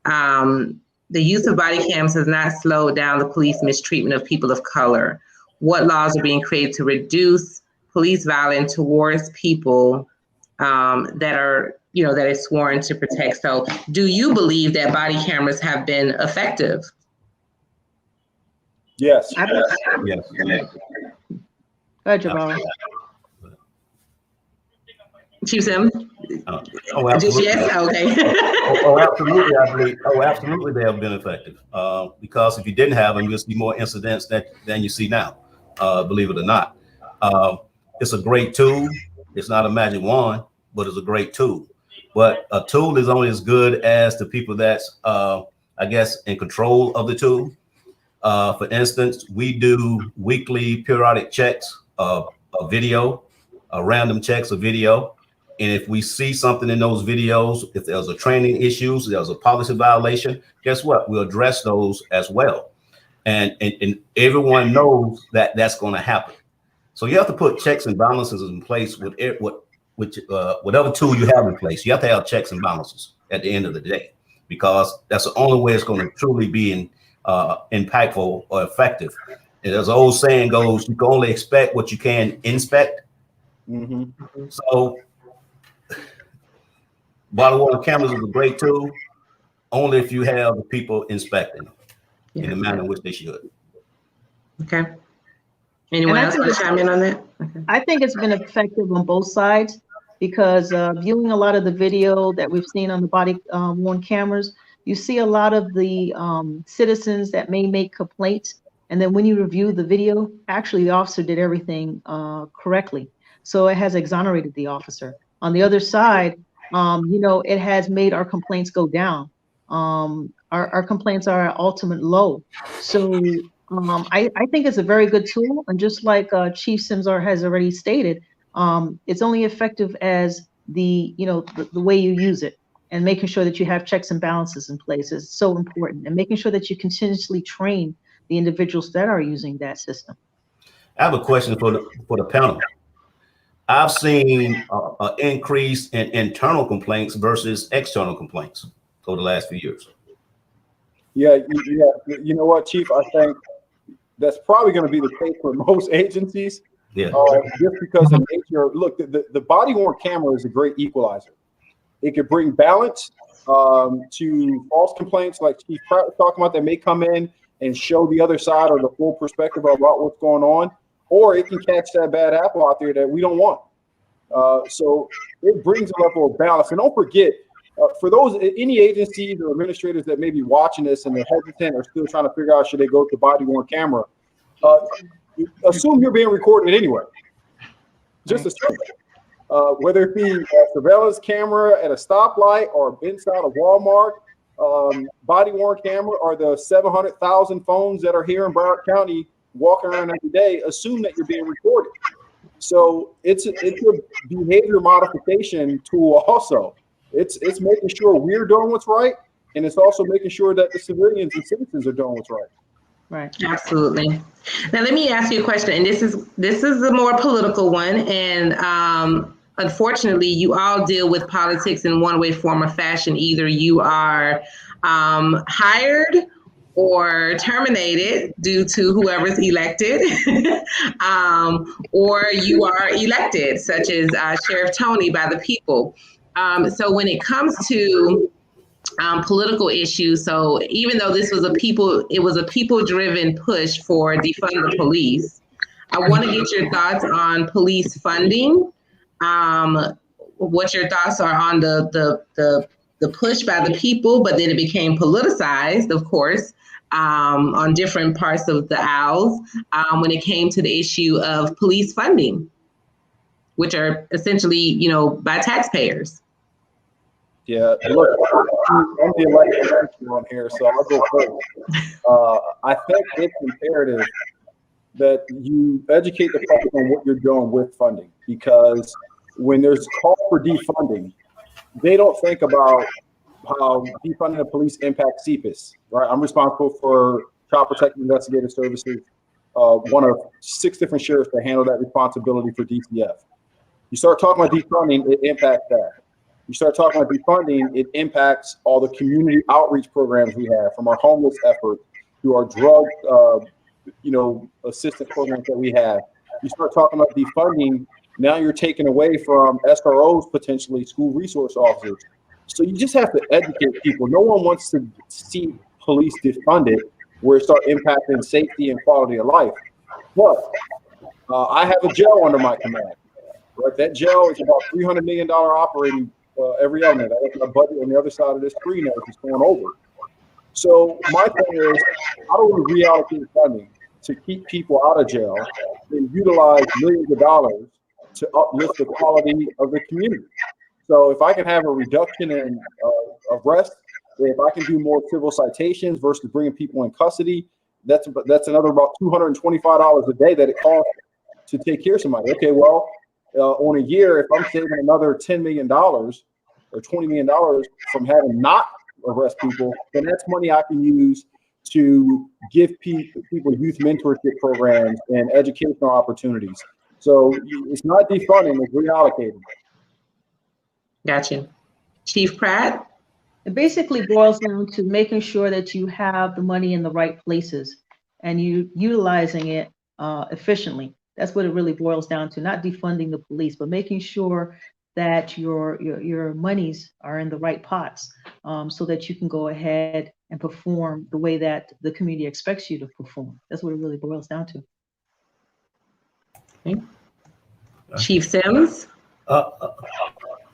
The use of body cameras has not slowed down the police mistreatment of people of color. What laws are being created to reduce police violence towards people that is sworn to protect? So do you believe that body cameras have been effective? Yes. Yes. Go ahead, Javaro. Chief Sim? Absolutely. Yes? Okay. Absolutely, I believe. Absolutely, they have been effective. Because if you didn't have them, you'll see more incidents than you see now, believe it or not. It's a great tool. It's not a magic wand, but it's a great tool. But a tool is only as good as the people that's, I guess, in control of the tool. For instance, we do weekly periodic checks of video, random checks of video. And if we see something in those videos, if there's a training issues, there's a policy violation, guess what? We'll address those as well. And everyone knows that that's going to happen. So you have to put checks and balances in place with whatever tool you have in place. You have to have checks and balances at the end of the day, because that's the only way it's going to truly be impactful or effective. And as the old saying goes, you can only expect what you can inspect. Mm-hmm. So body-worn cameras is a great tool, only if you have the people inspecting them in the manner in which they should. Okay. Anyone else want to chime in on that? Okay. I think it's been effective on both sides, because viewing a lot of the video that we've seen on the body-worn cameras, you see a lot of the citizens that may make complaints. And then when you review the video, actually the officer did everything correctly. So it has exonerated the officer. On the other side, it has made our complaints go down. Our complaints are at ultimate low. So I think it's a very good tool. And just like Chief Sims has already stated, it's only effective as the way you use it, and making sure that you have checks and balances in place is so important, and making sure that you continuously train the individuals that are using that system. I have a question for the panel. I've seen an increase in internal complaints versus external complaints over the last few years. Yeah. You know what, Chief? I think that's probably going to be the case for most agencies. Yeah. Just because of nature. Look, the body-worn camera is a great equalizer. It could bring balance to false complaints like Chief Pratt was talking about that may come in and show the other side or the full perspective about what's going on, or it can catch that bad apple out there that we don't want. So it brings a level of balance. And don't forget, for any agencies or administrators that may be watching this and they're hesitant or still trying to figure out should they go to body-worn camera, assume you're being recorded anyway. Just assume it. Whether it be a surveillance camera at a stoplight or inside a Walmart, body-worn camera, or the 700,000 phones that are here in Broward County walking around every day, assume that you're being recorded. So it's a behavior modification tool also. It's making sure we're doing what's right, and it's also making sure that the civilians and citizens are doing what's right. Right. Absolutely. Now let me ask you a question, and this is a more political one, and unfortunately, you all deal with politics in one way, form, or fashion. Either you are hired or terminated due to whoever's elected, or you are elected, such as Sheriff Tony by the people. So when it comes to political issues, so even though it was a people-driven push for defund the police, I want to get your thoughts on police funding. What your thoughts are on the push by the people, but then it became politicized, of course, on different parts of the aisles when it came to the issue of police funding, which are essentially, by taxpayers. Yeah, look, I'm the elected official on here, so I'll go first. I think it's imperative that you educate the public on what you're doing with funding, because when there's call for defunding, they don't think about how defunding the police impacts CPIS, right? I'm responsible for Child Protective Investigative Services, one of 6 different sheriffs that handle that responsibility for DCF. You start talking about defunding, it impacts that. You start talking about defunding, it impacts all the community outreach programs we have, from our homeless effort to our drug, assistance programs that we have. You start talking about defunding, now you're taking away from SROs, potentially school resource officers. So you just have to educate people. No one wants to see police defunded where it starts impacting safety and quality of life. But I have a jail under my command. Right? That jail is about $300 million operating every element. I have a budget on the other side of this screen that is going over. So my thing is, how do we reallocate funding to keep people out of jail and utilize millions of dollars to uplift the quality of the community? So if I can have a reduction in arrests, if I can do more civil citations versus bringing people in custody, that's another about $225 a day that it costs to take care of somebody. Okay, well, on a year, if I'm saving another $10 million or $20 million from having not arrest people, then that's money I can use to give people youth mentorship programs and educational opportunities. So it's not defunding, it's reallocating. Gotcha. Chief Pratt? It basically boils down to making sure that you have the money in the right places and you utilizing it efficiently. That's what it really boils down to, not defunding the police, but making sure that your monies are in the right pots, so that you can go ahead and perform the way that the community expects you to perform. That's what it really boils down to. Okay. Chief Sims?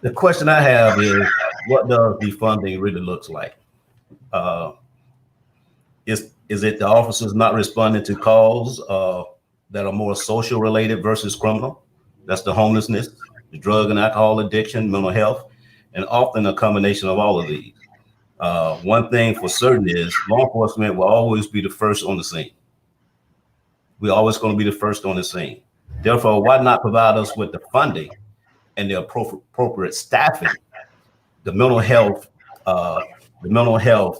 The question I have is, what does defunding really looks like? Is it the officers not responding to calls that are more social related versus criminal? That's the homelessness, the drug and alcohol addiction, mental health, and often a combination of all of these. One thing for certain is law enforcement will always be the first on the scene. We're always going to be the first on the scene. Therefore, why not provide us with the funding and the appropriate staffing, the mental health,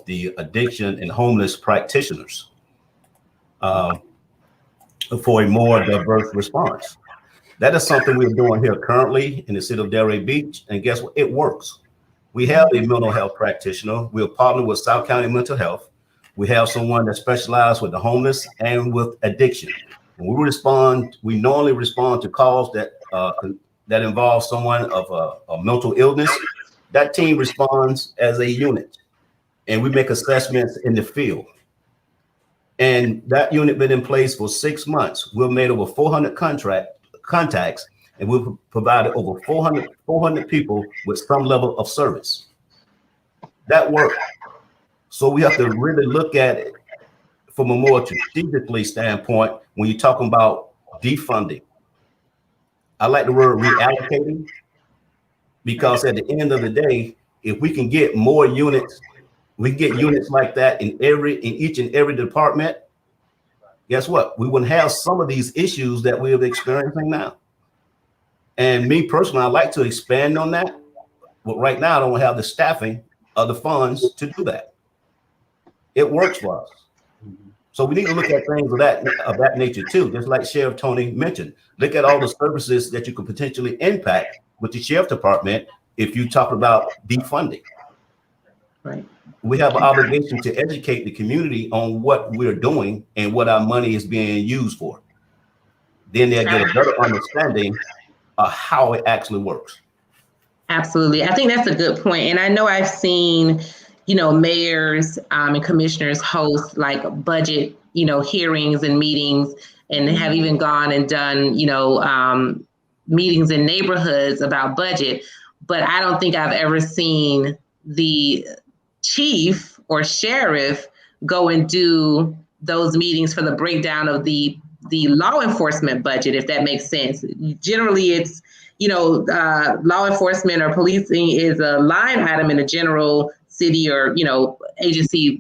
the addiction and homeless practitioners for a more diverse response? That is something we're doing here currently in the city of Delray Beach, and guess what? It works. We have a mental health practitioner. We're partnered with South County Mental Health. We have someone that specializes with the homeless and with addiction. When we normally respond to calls that involve someone of a mental illness. That team responds as a unit, and we make assessments in the field. And that unit been in place for 6 months. We've made over 400 contacts, and we've provided over 400 people with some level of service. That worked. So we have to really look at it from a more strategically standpoint when you're talking about defunding. I like the word reallocating, because at the end of the day, if we can get more units, we get units like that in each and every department, guess what? We wouldn't have some of these issues that we're experiencing now. And me personally, I'd like to expand on that, but right now I don't have the staffing or the funds to do that. It works for us. So we need to look at things of that nature too, just like Sheriff Tony mentioned. Look at all the services that you could potentially impact with the sheriff department if you talk about defunding. Right. We have an obligation to educate the community on what we're doing and what our money is being used for. Then they'll get a better understanding of how it actually works. Absolutely. I think that's a good point. And I know I've seen, mayors and commissioners host like budget, hearings and meetings, and have even gone and done, meetings in neighborhoods about budget. But I don't think I've ever seen the chief or sheriff go and do those meetings for the breakdown of the law enforcement budget, if that makes sense. Generally, it's, law enforcement or policing is a line item in a general city or, agency,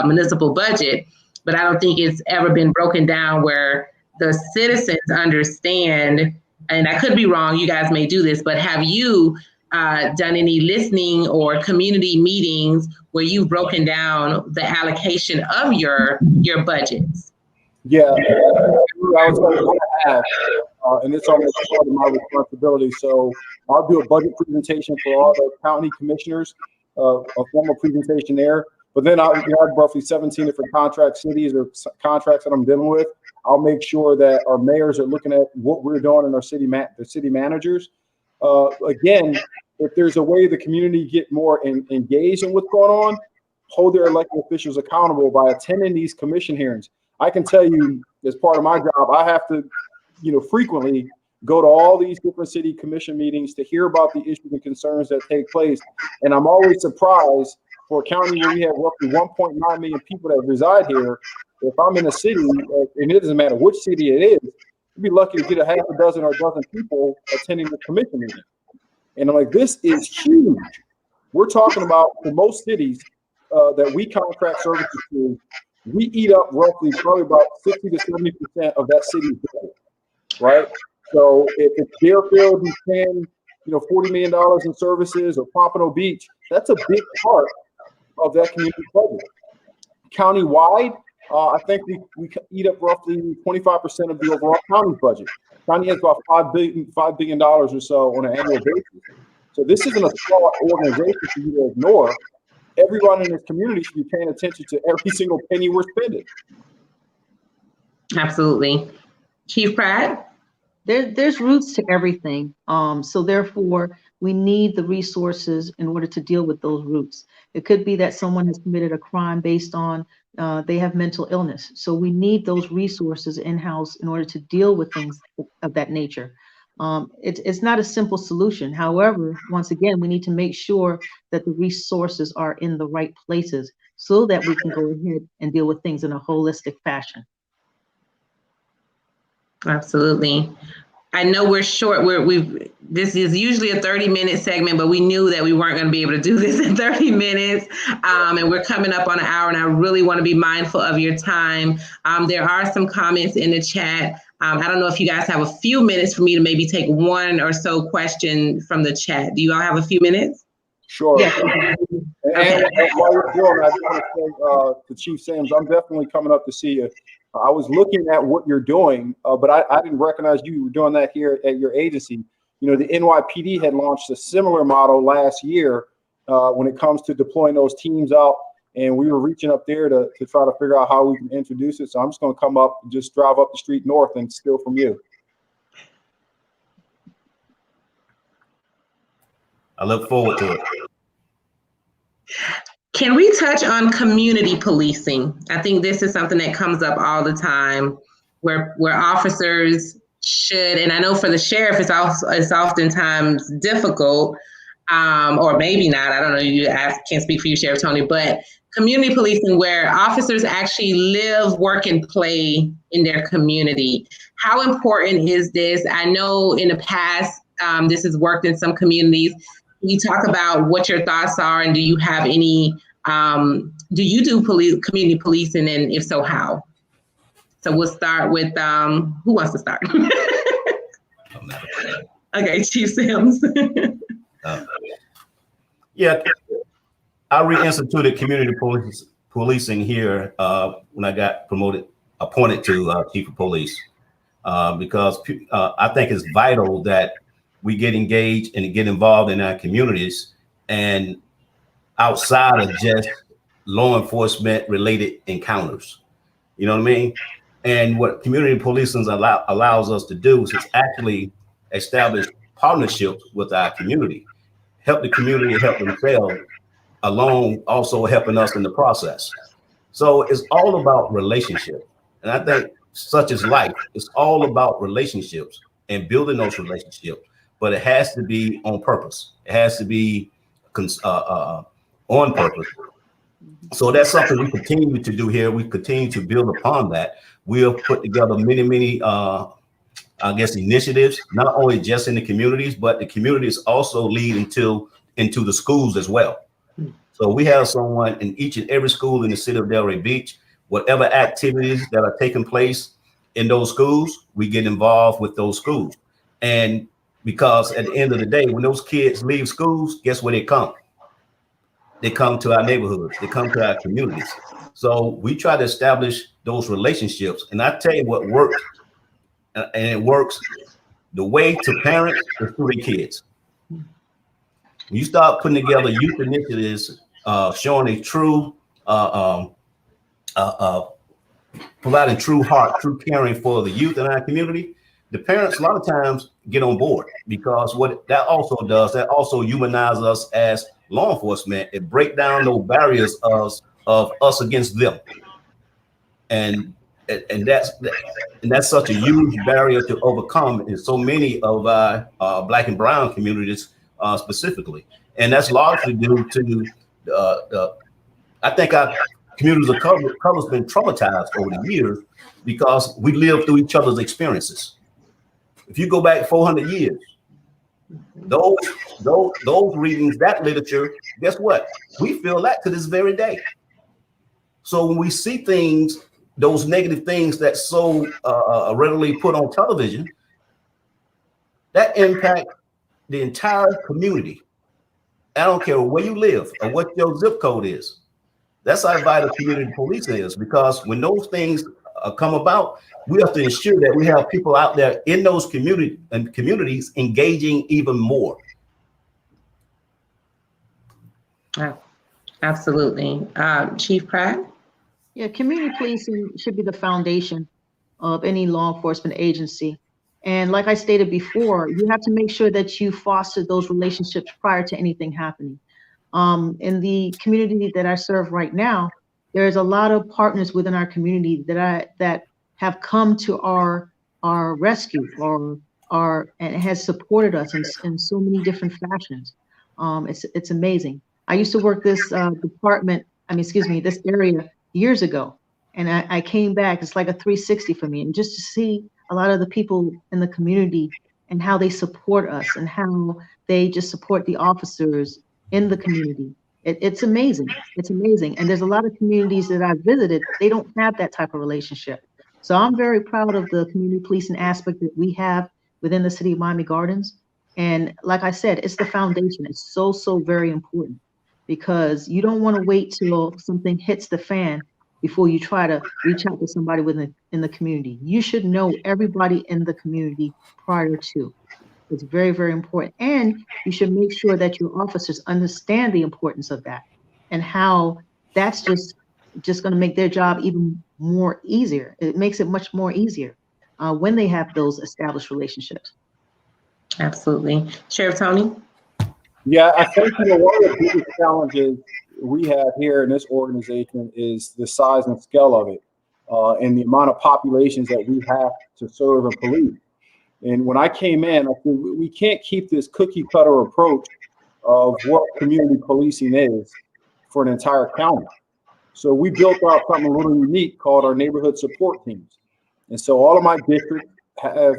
municipal budget. But I don't think it's ever been broken down where the citizens understand, and I could be wrong, you guys may do this, but have you done any listening or community meetings where you've broken down the allocation of your budgets? Yeah, I was going to have, and it's almost part of my responsibility. So I'll do a budget presentation for all the county commissioners, a formal presentation there. But then I have roughly 17 different contract cities or contracts that I'm dealing with. I'll make sure that our mayors are looking at what we're doing in our city managers. Again, if there's a way the community get more engaged in what's going on, hold their elected officials accountable by attending these commission hearings. I can tell you, as part of my job, I have to, frequently go to all these different city commission meetings to hear about the issues and concerns that take place. And I'm always surprised for a county where we have roughly 1.9 million people that reside here. If I'm in a city, and it doesn't matter which city it is, you'd be lucky to get a half a dozen or a dozen people attending the commission meeting. And I'm like, this is huge. We're talking about, for most cities that we contract services to, we eat up roughly probably about 60 to 70% of that city's budget, right? So if Deerfield is paying, $40 million in services, or Pompano Beach, that's a big part of that community budget. Countywide, I think we eat up roughly 25% of the overall county budget. County has about $5 billion or so on an annual basis. So this isn't a small organization for you to ignore. Everyone in this community should be paying attention to every single penny we're spending. Absolutely. Chief Pratt? There's roots to everything. So therefore, we need the resources in order to deal with those roots. It could be that someone has committed a crime based on they have mental illness. So we need those resources in-house in order to deal with things of that nature. It's not a simple solution. However, once again, we need to make sure that the resources are in the right places so that we can go ahead and deal with things in a holistic fashion. Absolutely. I know we're short. This is usually a 30-minute segment, but we knew that we weren't going to be able to do this in 30 minutes. And we're coming up on an hour, and I really want to be mindful of your time. There are some comments in the chat. I don't know if you guys have a few minutes for me to maybe take one or so question from the chat. Do you all have a few minutes? Sure. Yeah. And while you're doing, I just want to say to Chief Sims, I'm definitely coming up to see you. I was looking at what you're doing, but I didn't recognize you were doing that here at your agency. The NYPD had launched a similar model last year when it comes to deploying those teams out, and we were reaching up there to try to figure out how we can introduce it. So I'm just going to come up and just drive up the street north and steal from you. I look forward to it. Can we touch on community policing? I think this is something that comes up all the time, where officers should, and I know for the sheriff, it's oftentimes difficult, or maybe not. I don't know. I can't speak for you, Sheriff Tony, but community policing, where officers actually live, work, and play in their community. How important is this? I know in the past, this has worked in some communities. Can you talk about what your thoughts are, and do you have any, do you do community policing, and if so, how? So we'll start with, who wants to start? Okay, Chief Sims. Yeah, I reinstituted community policing here when I got appointed to Chief of Police, because I think it's vital that we get engaged and get involved in our communities and outside of just law enforcement related encounters. You know what I mean? And what community policing allows us to do is actually establish partnerships with our community, help the community help themselves, along also helping us in the process. So it's all about relationships. And I think such as life, it's all about relationships and building those relationships. But it has to be on purpose. It has to be on purpose. So that's something we continue to do here. We continue to build upon that. We have put together many, initiatives, not only just in the communities, but the communities also lead into the schools as well. So we have someone in each and every school in the city of Delray Beach. Whatever activities that are taking place in those schools, we get involved with those schools. And because at the end of the day, when those kids leave schools, guess where they come? They come to our neighborhoods. They come to our communities. So we try to establish those relationships. And I tell you what works, and it works the way to parents is through their kids. When you start putting together youth initiatives, showing a true, providing true heart, true caring for the youth in our community, the parents a lot of times get on board, because what that also does, that also humanizes us as law enforcement. It breaks down those barriers of us against them, and that's such a huge barrier to overcome in so many of our Black and brown communities specifically, and that's largely due to I think our communities of color has been traumatized over the years because we lived through each other's experiences. If you go back 400 years, Those readings, that literature, guess what? We feel that to this very day. So when we see things, those negative things that so readily put on television, that impact the entire community. I don't care where you live or what your zip code is. That's how vital community policing is, because when those things come about, we have to ensure that we have people out there in those communities engaging even more. Absolutely. Chief Pratt? Yeah, community policing should be the foundation of any law enforcement agency. And like I stated before, you have to make sure that you foster those relationships prior to anything happening. In the community that I serve right now, there's a lot of partners within our community that have come to our rescue and has supported us in so many different fashions. It's amazing. I used to work this this area years ago, and I came back. It's like a 360 for me, and just to see a lot of the people in the community and how they support us and how they just support the officers in the community. It's amazing. It's amazing. And there's a lot of communities that I've visited, they don't have that type of relationship. So I'm very proud of the community policing aspect that we have within the city of Miami Gardens. And like I said, it's the foundation. It's so, so very important, because you don't want to wait till something hits the fan before you try to reach out to somebody in the community. You should know everybody in the community prior to. It's very, very important. And you should make sure that your officers understand the importance of that and how that's just going to make their job even more easier. It makes it much more easier when they have those established relationships. Absolutely. Sheriff Tony? Yeah, I think one of the biggest challenges we have here in this organization is the size and scale of it, and the amount of populations that we have to serve and police. And when I came in, I said, we can't keep this cookie cutter approach of what community policing is for an entire county. So we built out something a little unique called our neighborhood support teams. And so all of my districts have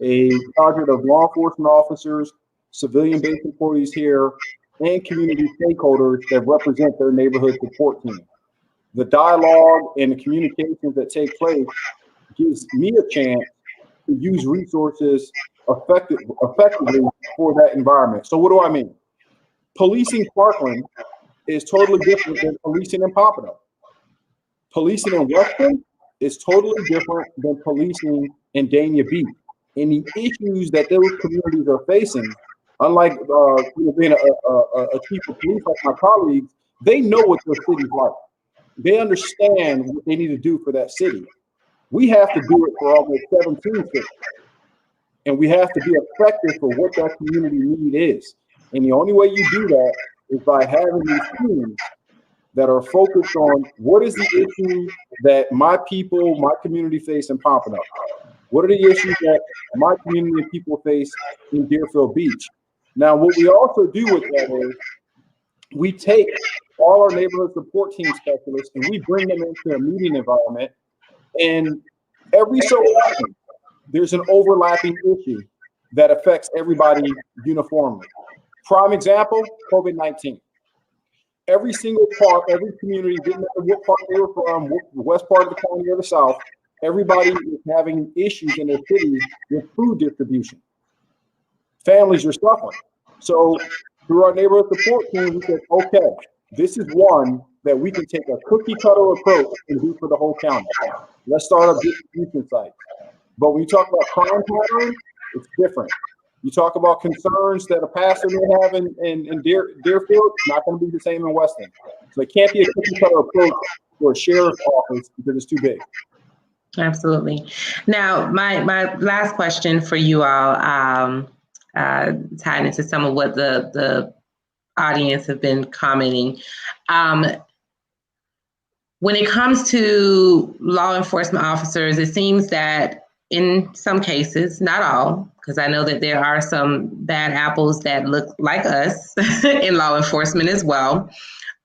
a cadre of law enforcement officers, civilian-based employees here, and community stakeholders that represent their neighborhood support team. The dialogue and the communications that take place gives me a chance to use resources effectively for that environment. So what do I mean? Policing Parkland is totally different than policing in Pompano. Policing in Weston is totally different than policing in Dania Beach. And the issues that those communities are facing, unlike being a chief of police like my colleagues, they know what their city's like. They understand what they need to do for that city. We have to do it for almost 17 cities. And we have to be effective for what that community need is. And the only way you do that is by having these teams that are focused on what is the issue that my people, my community face in Pompano? What are the issues that my community and people face in Deerfield Beach? Now, what we also do with that is we take all our neighborhood support team specialists and we bring them into a meeting environment. And every so often, there's an overlapping issue that affects everybody uniformly. Prime example, COVID-19. Every single part, every community, didn't matter what part they were from, what west part of the county or the south, everybody is having issues in their city with food distribution. Families are suffering. So through our neighborhood support team, we said, okay, this is one that we can take a cookie cutter approach and do for the whole county. Let's start a distribution site. But when you talk about crime patterns, it's different. You talk about concerns that a pastor may have in Deerfield, it's not going to be the same in Weston. So it can't be a cookie cutter approach for a sheriff's office because it's too big. Absolutely. Now, my last question for you all, tied into some of what the audience have been commenting. When it comes to law enforcement officers, it seems that in some cases, not all, because I know that there are some bad apples that look like us in law enforcement as well.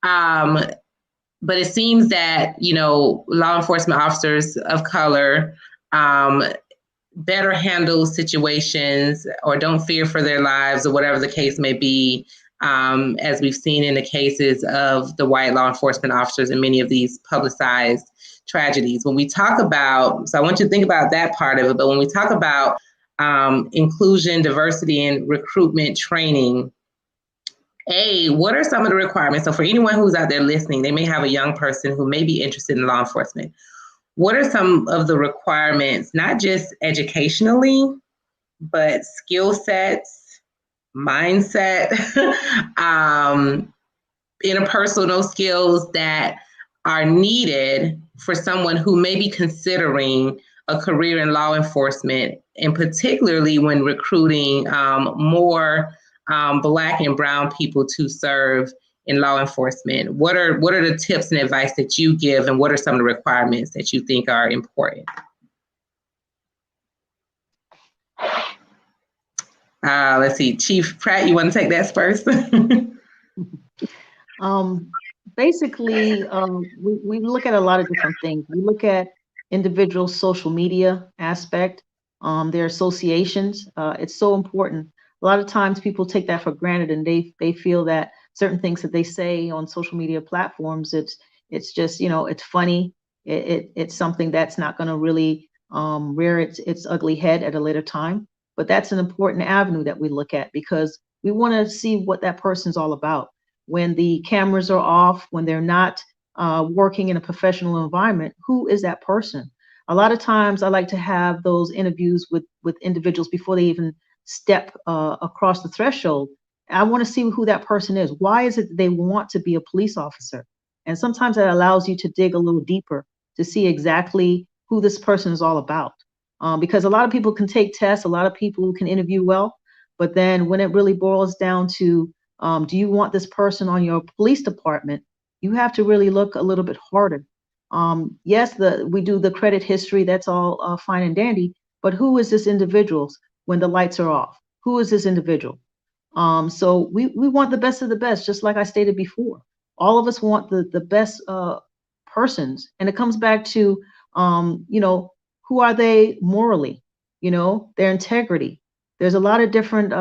But it seems that, law enforcement officers of color better handle situations or don't fear for their lives or whatever the case may be, as we've seen in the cases of the white law enforcement officers in many of these publicized tragedies. When we talk about, so I want you to think about that part of it, but when we talk about inclusion, diversity, and recruitment training, what are some of the requirements? So for anyone who's out there listening, they may have a young person who may be interested in law enforcement. What are some of the requirements, not just educationally, but skill sets, mindset, interpersonal skills that are needed for someone who may be considering a career in law enforcement, and particularly when recruiting more Black and Brown people to serve in law enforcement? What are the tips and advice that you give, and what are some of the requirements that you think are important? Let's see, Chief Pratt, you want to take that first? Basically, we look at a lot of different things. We look at individual social media aspect, their associations. It's so important. A lot of times people take that for granted, and they feel that certain things that they say on social media platforms, it's just, it's funny. It's something that's not going to really rear its ugly head at a later time. But that's an important avenue that we look at, because we want to see what that person's all about. When the cameras are off, when they're not working in a professional environment, who is that person? A lot of times I like to have those interviews with individuals before they even step across the threshold. I want to see who that person is. Why is it that they want to be a police officer? And sometimes that allows you to dig a little deeper to see exactly who this person is all about. Because a lot of people can take tests, a lot of people can interview well, but then when it really boils down to, do you want this person on your police department? You have to really look a little bit harder. Yes, we do the credit history, that's all fine and dandy, but who is this individual when the lights are off? Who is this individual? So we want the best of the best, just like I stated before. All of us want the best persons, and it comes back to, who are they morally? Their integrity. There's a lot of different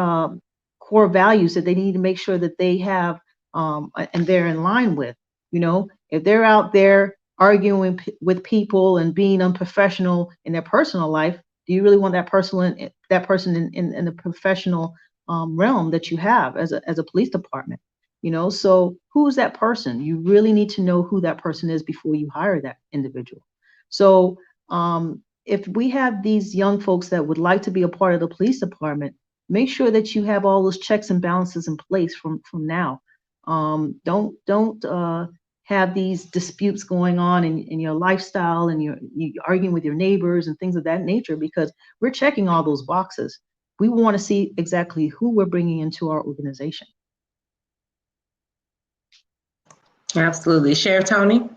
core values that they need to make sure that they have and they're in line with. If they're out there arguing with people and being unprofessional in their personal life, do you really want that person in the professional realm that you have as a police department? So who's that person? You really need to know who that person is before you hire that individual. So if we have these young folks that would like to be a part of the police department, make sure that you have all those checks and balances in place from now. Don't have these disputes going on in your lifestyle, and you're arguing with your neighbors and things of that nature, because we're checking all those boxes. We want to see exactly who we're bringing into our organization. Absolutely. Sheriff Tony?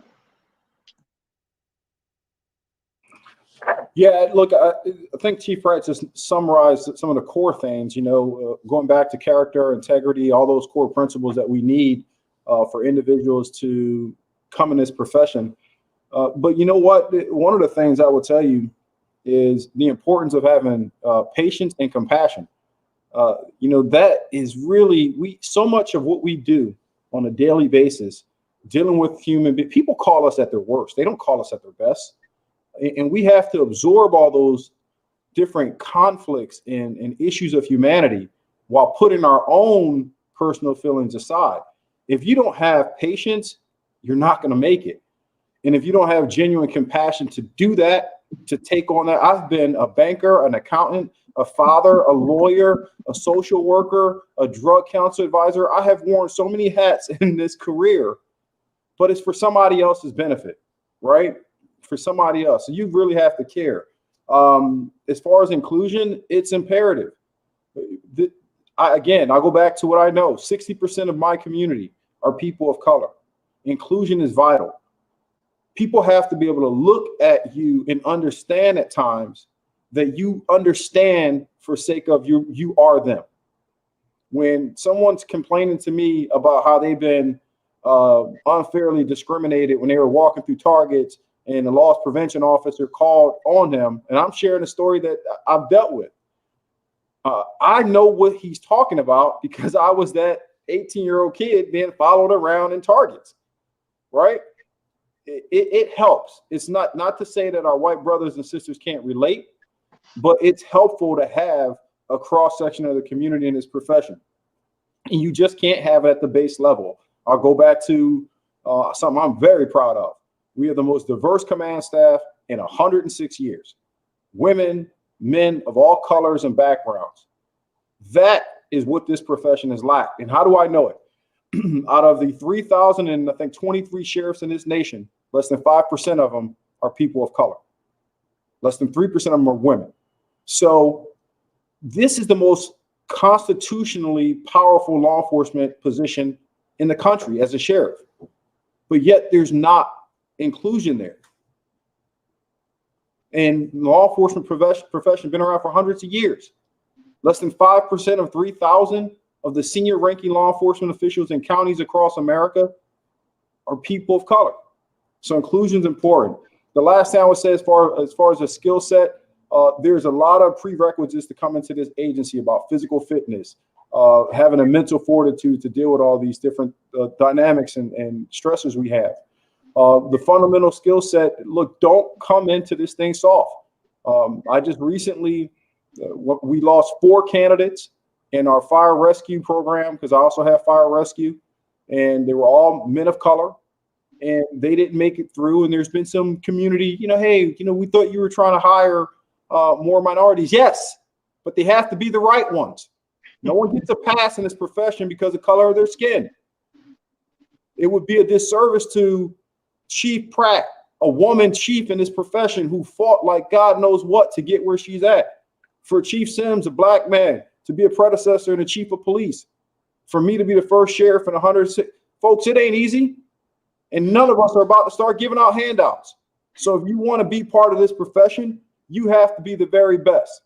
Yeah, look, I think Chief Pratt just summarized some of the core things, going back to character, integrity, all those core principles that we need for individuals to come in this profession. But you know what? One of the things I will tell you is the importance of having patience and compassion. That is really, so much of what we do on a daily basis, dealing with people call us at their worst. They don't call us at their best. And we have to absorb all those different conflicts and issues of humanity while putting our own personal feelings aside. If you don't have patience, you're not going to make it. And if you don't have genuine compassion to do that, to take on that, I've been a banker, an accountant, a father, a lawyer, a social worker, a drug counselor advisor. I have worn so many hats in this career, but it's for somebody else's benefit, right? For somebody else. So you really have to care. As far as inclusion, it's imperative. I go back to what I know. 60% of my community are people of color. Inclusion is vital. People have to be able to look at you and understand at times that you understand for sake of you are them. When someone's complaining to me about how they've been unfairly discriminated when they were walking through Targets and the loss prevention officer called on him, and I'm sharing a story that I've dealt with. I know what he's talking about because I was that 18-year-old kid being followed around in Targets, right? It helps. It's not to say that our white brothers and sisters can't relate, but it's helpful to have a cross-section of the community in this profession. And you just can't have it at the base level. I'll go back to something I'm very proud of. We are the most diverse command staff in 106 years. Women, men of all colors and backgrounds. That is what this profession has lacked. And how do I know it? Out of the 3,000 and I think 23 sheriffs in this nation, less than 5% of them are people of color. Less than 3% of them are women. So this is the most constitutionally powerful law enforcement position in the country as a sheriff. But yet there's not inclusion there. And law enforcement profession been around for hundreds of years. Less than 5% of 3,000 of the senior ranking law enforcement officials in counties across America are people of color. So inclusion is important. The last thing I would say as far as a skill set, there's a lot of prerequisites to come into this agency about physical fitness, having a mental fortitude to deal with all these different dynamics and stressors we have. The fundamental skill set, look, don't come into this thing soft. I just recently, we lost 4 candidates in our fire rescue program, because I also have fire rescue, and they were all men of color, and they didn't make it through. And there's been some community, hey, we thought you were trying to hire more minorities. Yes, but they have to be the right ones. No one gets a pass in this profession because of the color of their skin. It would be a disservice to Chief Pratt, a woman chief in this profession who fought like God knows what to get where she's at. For Chief Sims, a black man, to be a predecessor and a chief of police. For me to be the first sheriff in 106, folks, it ain't easy. And none of us are about to start giving out handouts. So if you want to be part of this profession, you have to be the very best.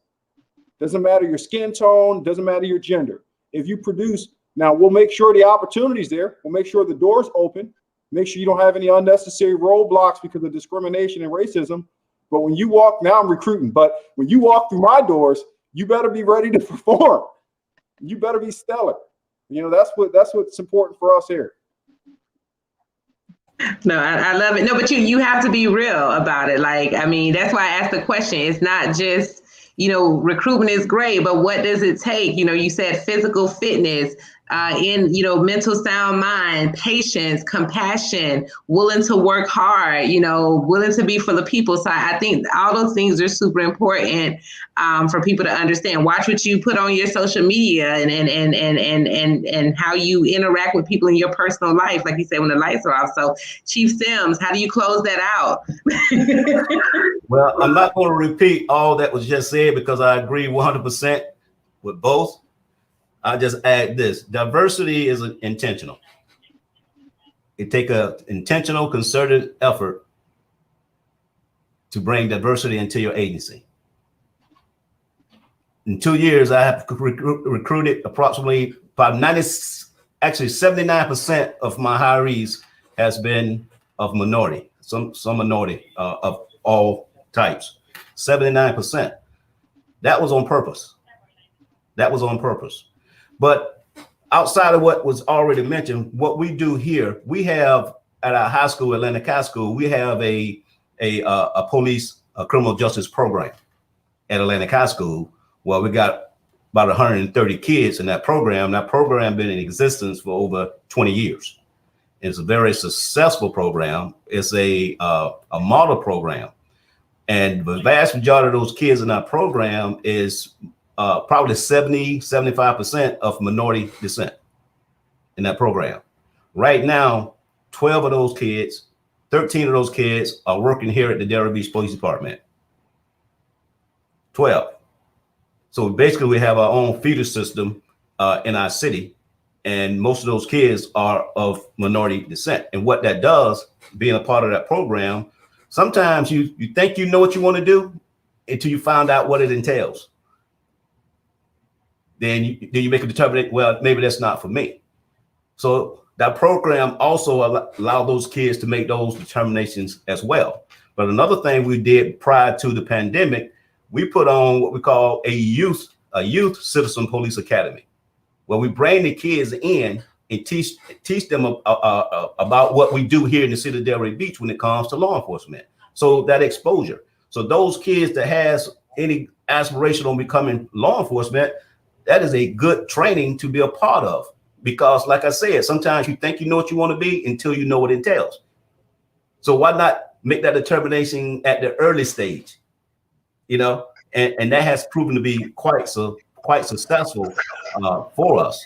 Doesn't matter your skin tone, doesn't matter your gender. If you produce, now we'll make sure the opportunity's there. We'll make sure the door's open. Make sure you don't have any unnecessary roadblocks because of discrimination and racism. But when you walk, now I'm recruiting, but when you walk through my doors, you better be ready to perform. You better be stellar. That's what's important for us here. No, I love it. No, but you have to be real about it. That's why I asked the question. It's not just, recruitment is great, but what does it take? You said physical fitness, mental sound mind, patience, compassion, willing to work hard, willing to be for the people. So I think all those things are super important for people to understand. Watch what you put on your social media and how you interact with people in your personal life, like you said, when the lights are off. So Chief Sims, how do you close that out? Well, I'm not going to repeat all that was just said because I agree 100% with both. I just add this: diversity is intentional. It takes an intentional, concerted effort to bring diversity into your agency. In 2 years, I have recruited approximately about 79% of my hirees has been of minority, some minority of all types. 79%. That was on purpose. But outside of what was already mentioned, what we do here, we have at our high school, Atlantic High School, we have a police criminal justice program at Atlantic High School. Well, we got about 130 kids in that program. That program been in existence for over 20 years. It's a very successful program. It's a model program. And the vast majority of those kids in that program is probably 75% of minority descent in that program. Right now, 12 of those kids, 13 of those kids are working here at the Delray Beach Police Department. 12. So basically we have our own feeder system in our city, and most of those kids are of minority descent. And what that does, being a part of that program, sometimes you think you know what you want to do until you find out what it entails. Then you make a determination, well, maybe that's not for me. So that program also allow those kids to make those determinations as well. But another thing we did prior to the pandemic, we put on what we call a youth citizen police academy, where we bring the kids in and teach them about what we do here in the city of Delray Beach when it comes to law enforcement. So that exposure. So those kids that has any aspiration on becoming law enforcement, that is a good training to be a part of. Because like I said, sometimes you think you know what you want to be until you know what it entails. So why not make that determination at the early stage? You know, and that has proven to be quite successful for us.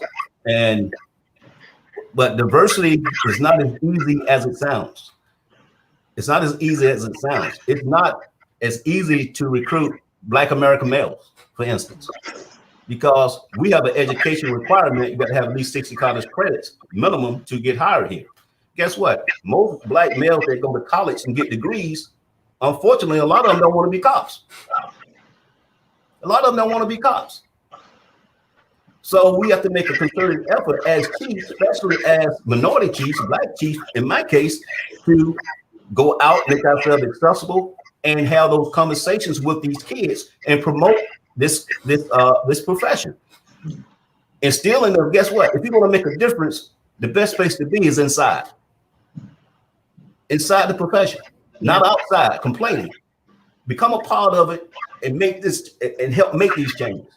But diversity is not as easy as it sounds. It's not as easy as it sounds. It's not as easy to recruit Black American males, for instance, because we have an education requirement. You got to have at least 60 college credits minimum to get hired here. Guess what? Most Black males that go to college and get degrees, unfortunately, a lot of them don't want to be cops. A lot of them don't want to be cops. So we have to make a concerted effort as chiefs, especially as minority chiefs, Black chiefs, in my case, to go out, make ourselves accessible, and have those conversations with these kids and promote this profession. Instilling them, guess what? If you want to make a difference, the best place to be is inside the profession, not outside complaining. Become a part of it and make this and help make these changes.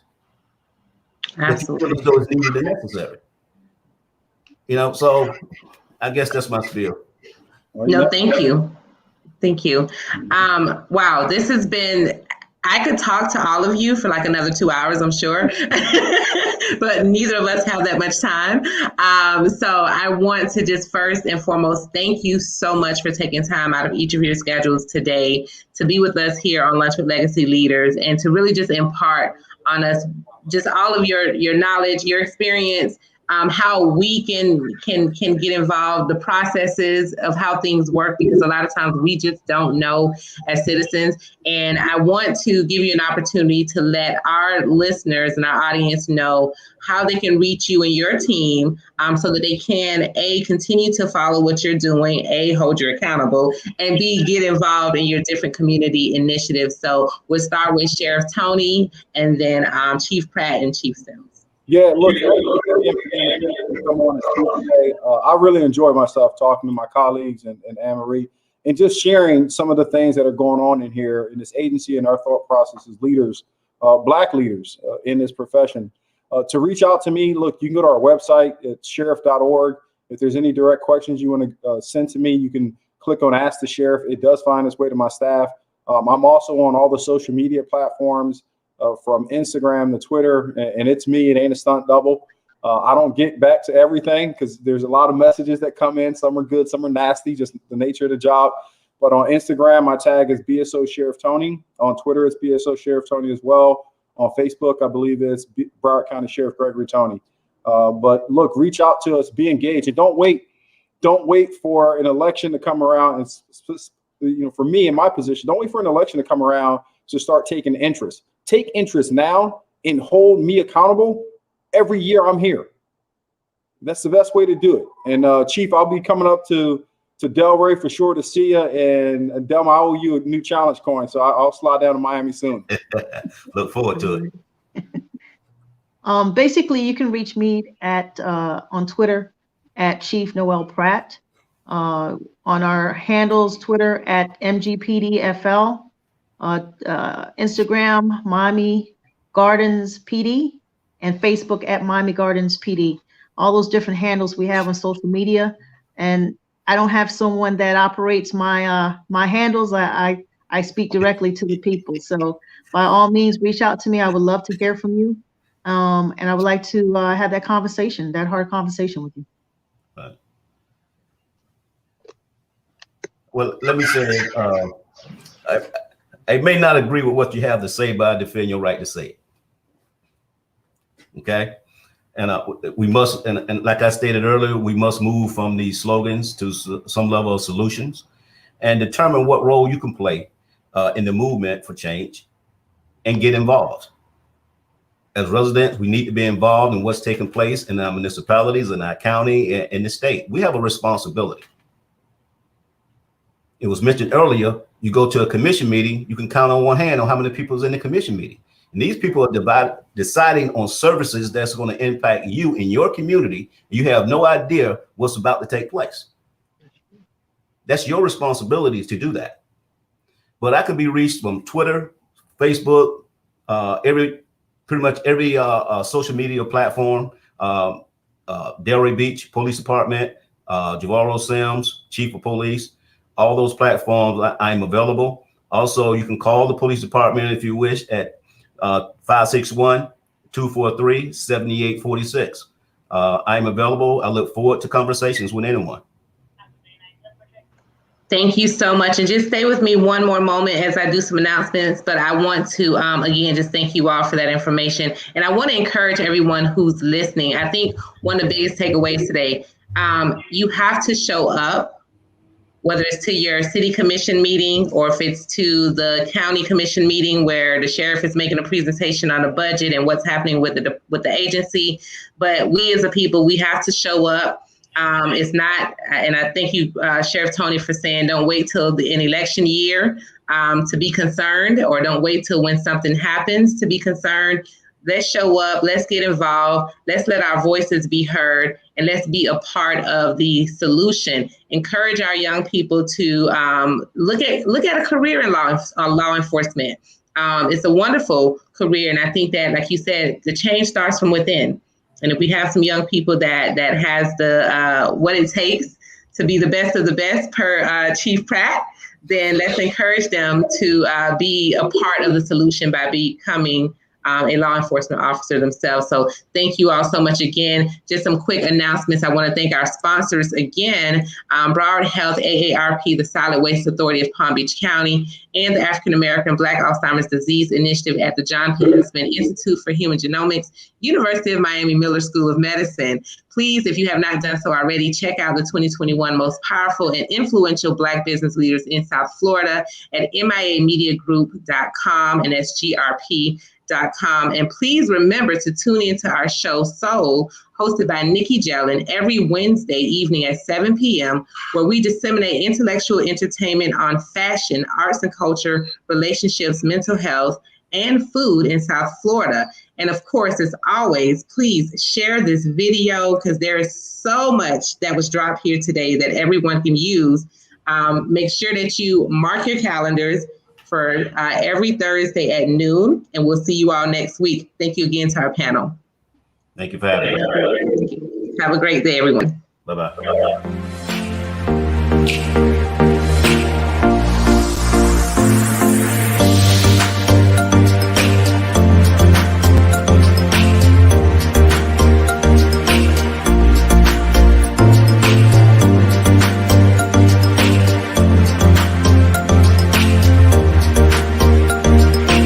Absolutely. Those needed and necessary. You know, so I guess that's my spiel. No, thank you. Thank you. Wow, this has been, I could talk to all of you for like another 2 hours, I'm sure, but neither of us have that much time. So I want to just first and foremost, thank you so much for taking time out of each of your schedules today to be with us here on Lunch with Legacy Leaders and to really just impart on us just all of your knowledge, your experience, how we can get involved, the processes of how things work, because a lot of times we just don't know as citizens. And I want to give you an opportunity to let our listeners and our audience know how they can reach you and your team so that they can, A, continue to follow what you're doing, A, hold you accountable, and B, get involved in your different community initiatives. So we'll start with Sheriff Tony and then Chief Pratt and Chief Sims. Yeah, look, I really enjoy myself talking to my colleagues and Anne-Marie and just sharing some of the things that are going on in here in this agency and our thought process as leaders, Black leaders in this profession. To reach out to me, look, you can go to our website, it's sheriff.org. If there's any direct questions you want to send to me, you can click on Ask the Sheriff. It does find its way to my staff. I'm also on all the social media platforms. From Instagram to Twitter, and it's me. It ain't a stunt double. I don't get back to everything because there's a lot of messages that come in. Some are good, some are nasty, just the nature of the job. But on Instagram, my tag is BSO Sheriff Tony. On Twitter, it's BSO Sheriff Tony as well. On Facebook, I believe it's Broward County Sheriff Gregory Tony. But look, reach out to us, be engaged, and don't wait for an election to come around. And for me in my position, don't wait for an election to come around to start taking interest. Take interest now and hold me accountable. Every year I'm here. That's the best way to do it. And Chief, I'll be coming up to Delray for sure to see you. And Delma, I owe you a new challenge coin, so I'll slide down to Miami soon. Look forward to it. Basically, you can reach me at on Twitter at Chief Noel-Pratt. On our handles, Twitter at MGPDFL. Instagram, Miami Gardens PD, and Facebook at Miami Gardens PD. All those different handles we have on social media. And I don't have someone that operates my my handles. I speak directly to the people. So by all means, reach out to me. I would love to hear from you. And I would like to have that conversation, that hard conversation with you. Well, let me say, I may not agree with what you have to say, but I defend your right to say it. Okay? And we must, and like I stated earlier, we must move from these slogans to some level of solutions and determine what role you can play in the movement for change and get involved. As residents, we need to be involved in what's taking place in our municipalities, in our county, in the state. We have a responsibility. It was mentioned earlier, you go to a commission meeting, you can count on one hand on how many people is in the commission meeting. And these people are deciding on services that's going to impact you in your community. You have no idea what's about to take place. That's your responsibility to do that. But I could be reached from Twitter, Facebook, pretty much every social media platform. Delray Beach Police Department, Javaro Sims, Chief of Police, all those platforms, I'm available. Also, you can call the police department if you wish at 561-243-7846. I'm available. I look forward to conversations with anyone. Thank you so much. And just stay with me one more moment as I do some announcements, but I want to, again, just thank you all for that information. And I want to encourage everyone who's listening. I think one of the biggest takeaways today, you have to show up, whether it's to your city commission meeting or if it's to the county commission meeting where the sheriff is making a presentation on the budget and what's happening with the agency. But we as a people, we have to show up. It's not, and I thank you, Sheriff Tony, for saying don't wait till an election year to be concerned, or don't wait till when something happens to be concerned. Let's show up, let's get involved, let's let our voices be heard, and let's be a part of the solution. Encourage our young people to look at a career in law enforcement. It's a wonderful career, and I think that, like you said, the change starts from within. And if we have some young people that has the what it takes to be the best of the best per Chief Pratt, then let's encourage them to be a part of the solution by becoming a law enforcement officer themselves. So thank you all so much again. Just some quick announcements. I want to thank our sponsors again, Broward Health, AARP, the Solid Waste Authority of Palm Beach County, and the African American Black Alzheimer's Disease Initiative at the John P. Huntsman Institute for Human Genomics, University of Miami Miller School of Medicine. Please, if you have not done so already, check out the 2021 Most Powerful and Influential Black Business Leaders in South Florida at miamediagroup.com, and that's GRP.com. And please remember to tune into our show Soul, hosted by Nikki Jellin, every Wednesday evening at 7 p.m., where we disseminate intellectual entertainment on fashion, arts and culture, relationships, mental health, and food in South Florida. And of course, as always, please share this video because there is so much that was dropped here today that everyone can use. Make sure that you mark your calendars for every Thursday at noon, and we'll see you all next week. Thank you again to our panel. Thank you for having me. Have a great day, everyone. Bye-bye.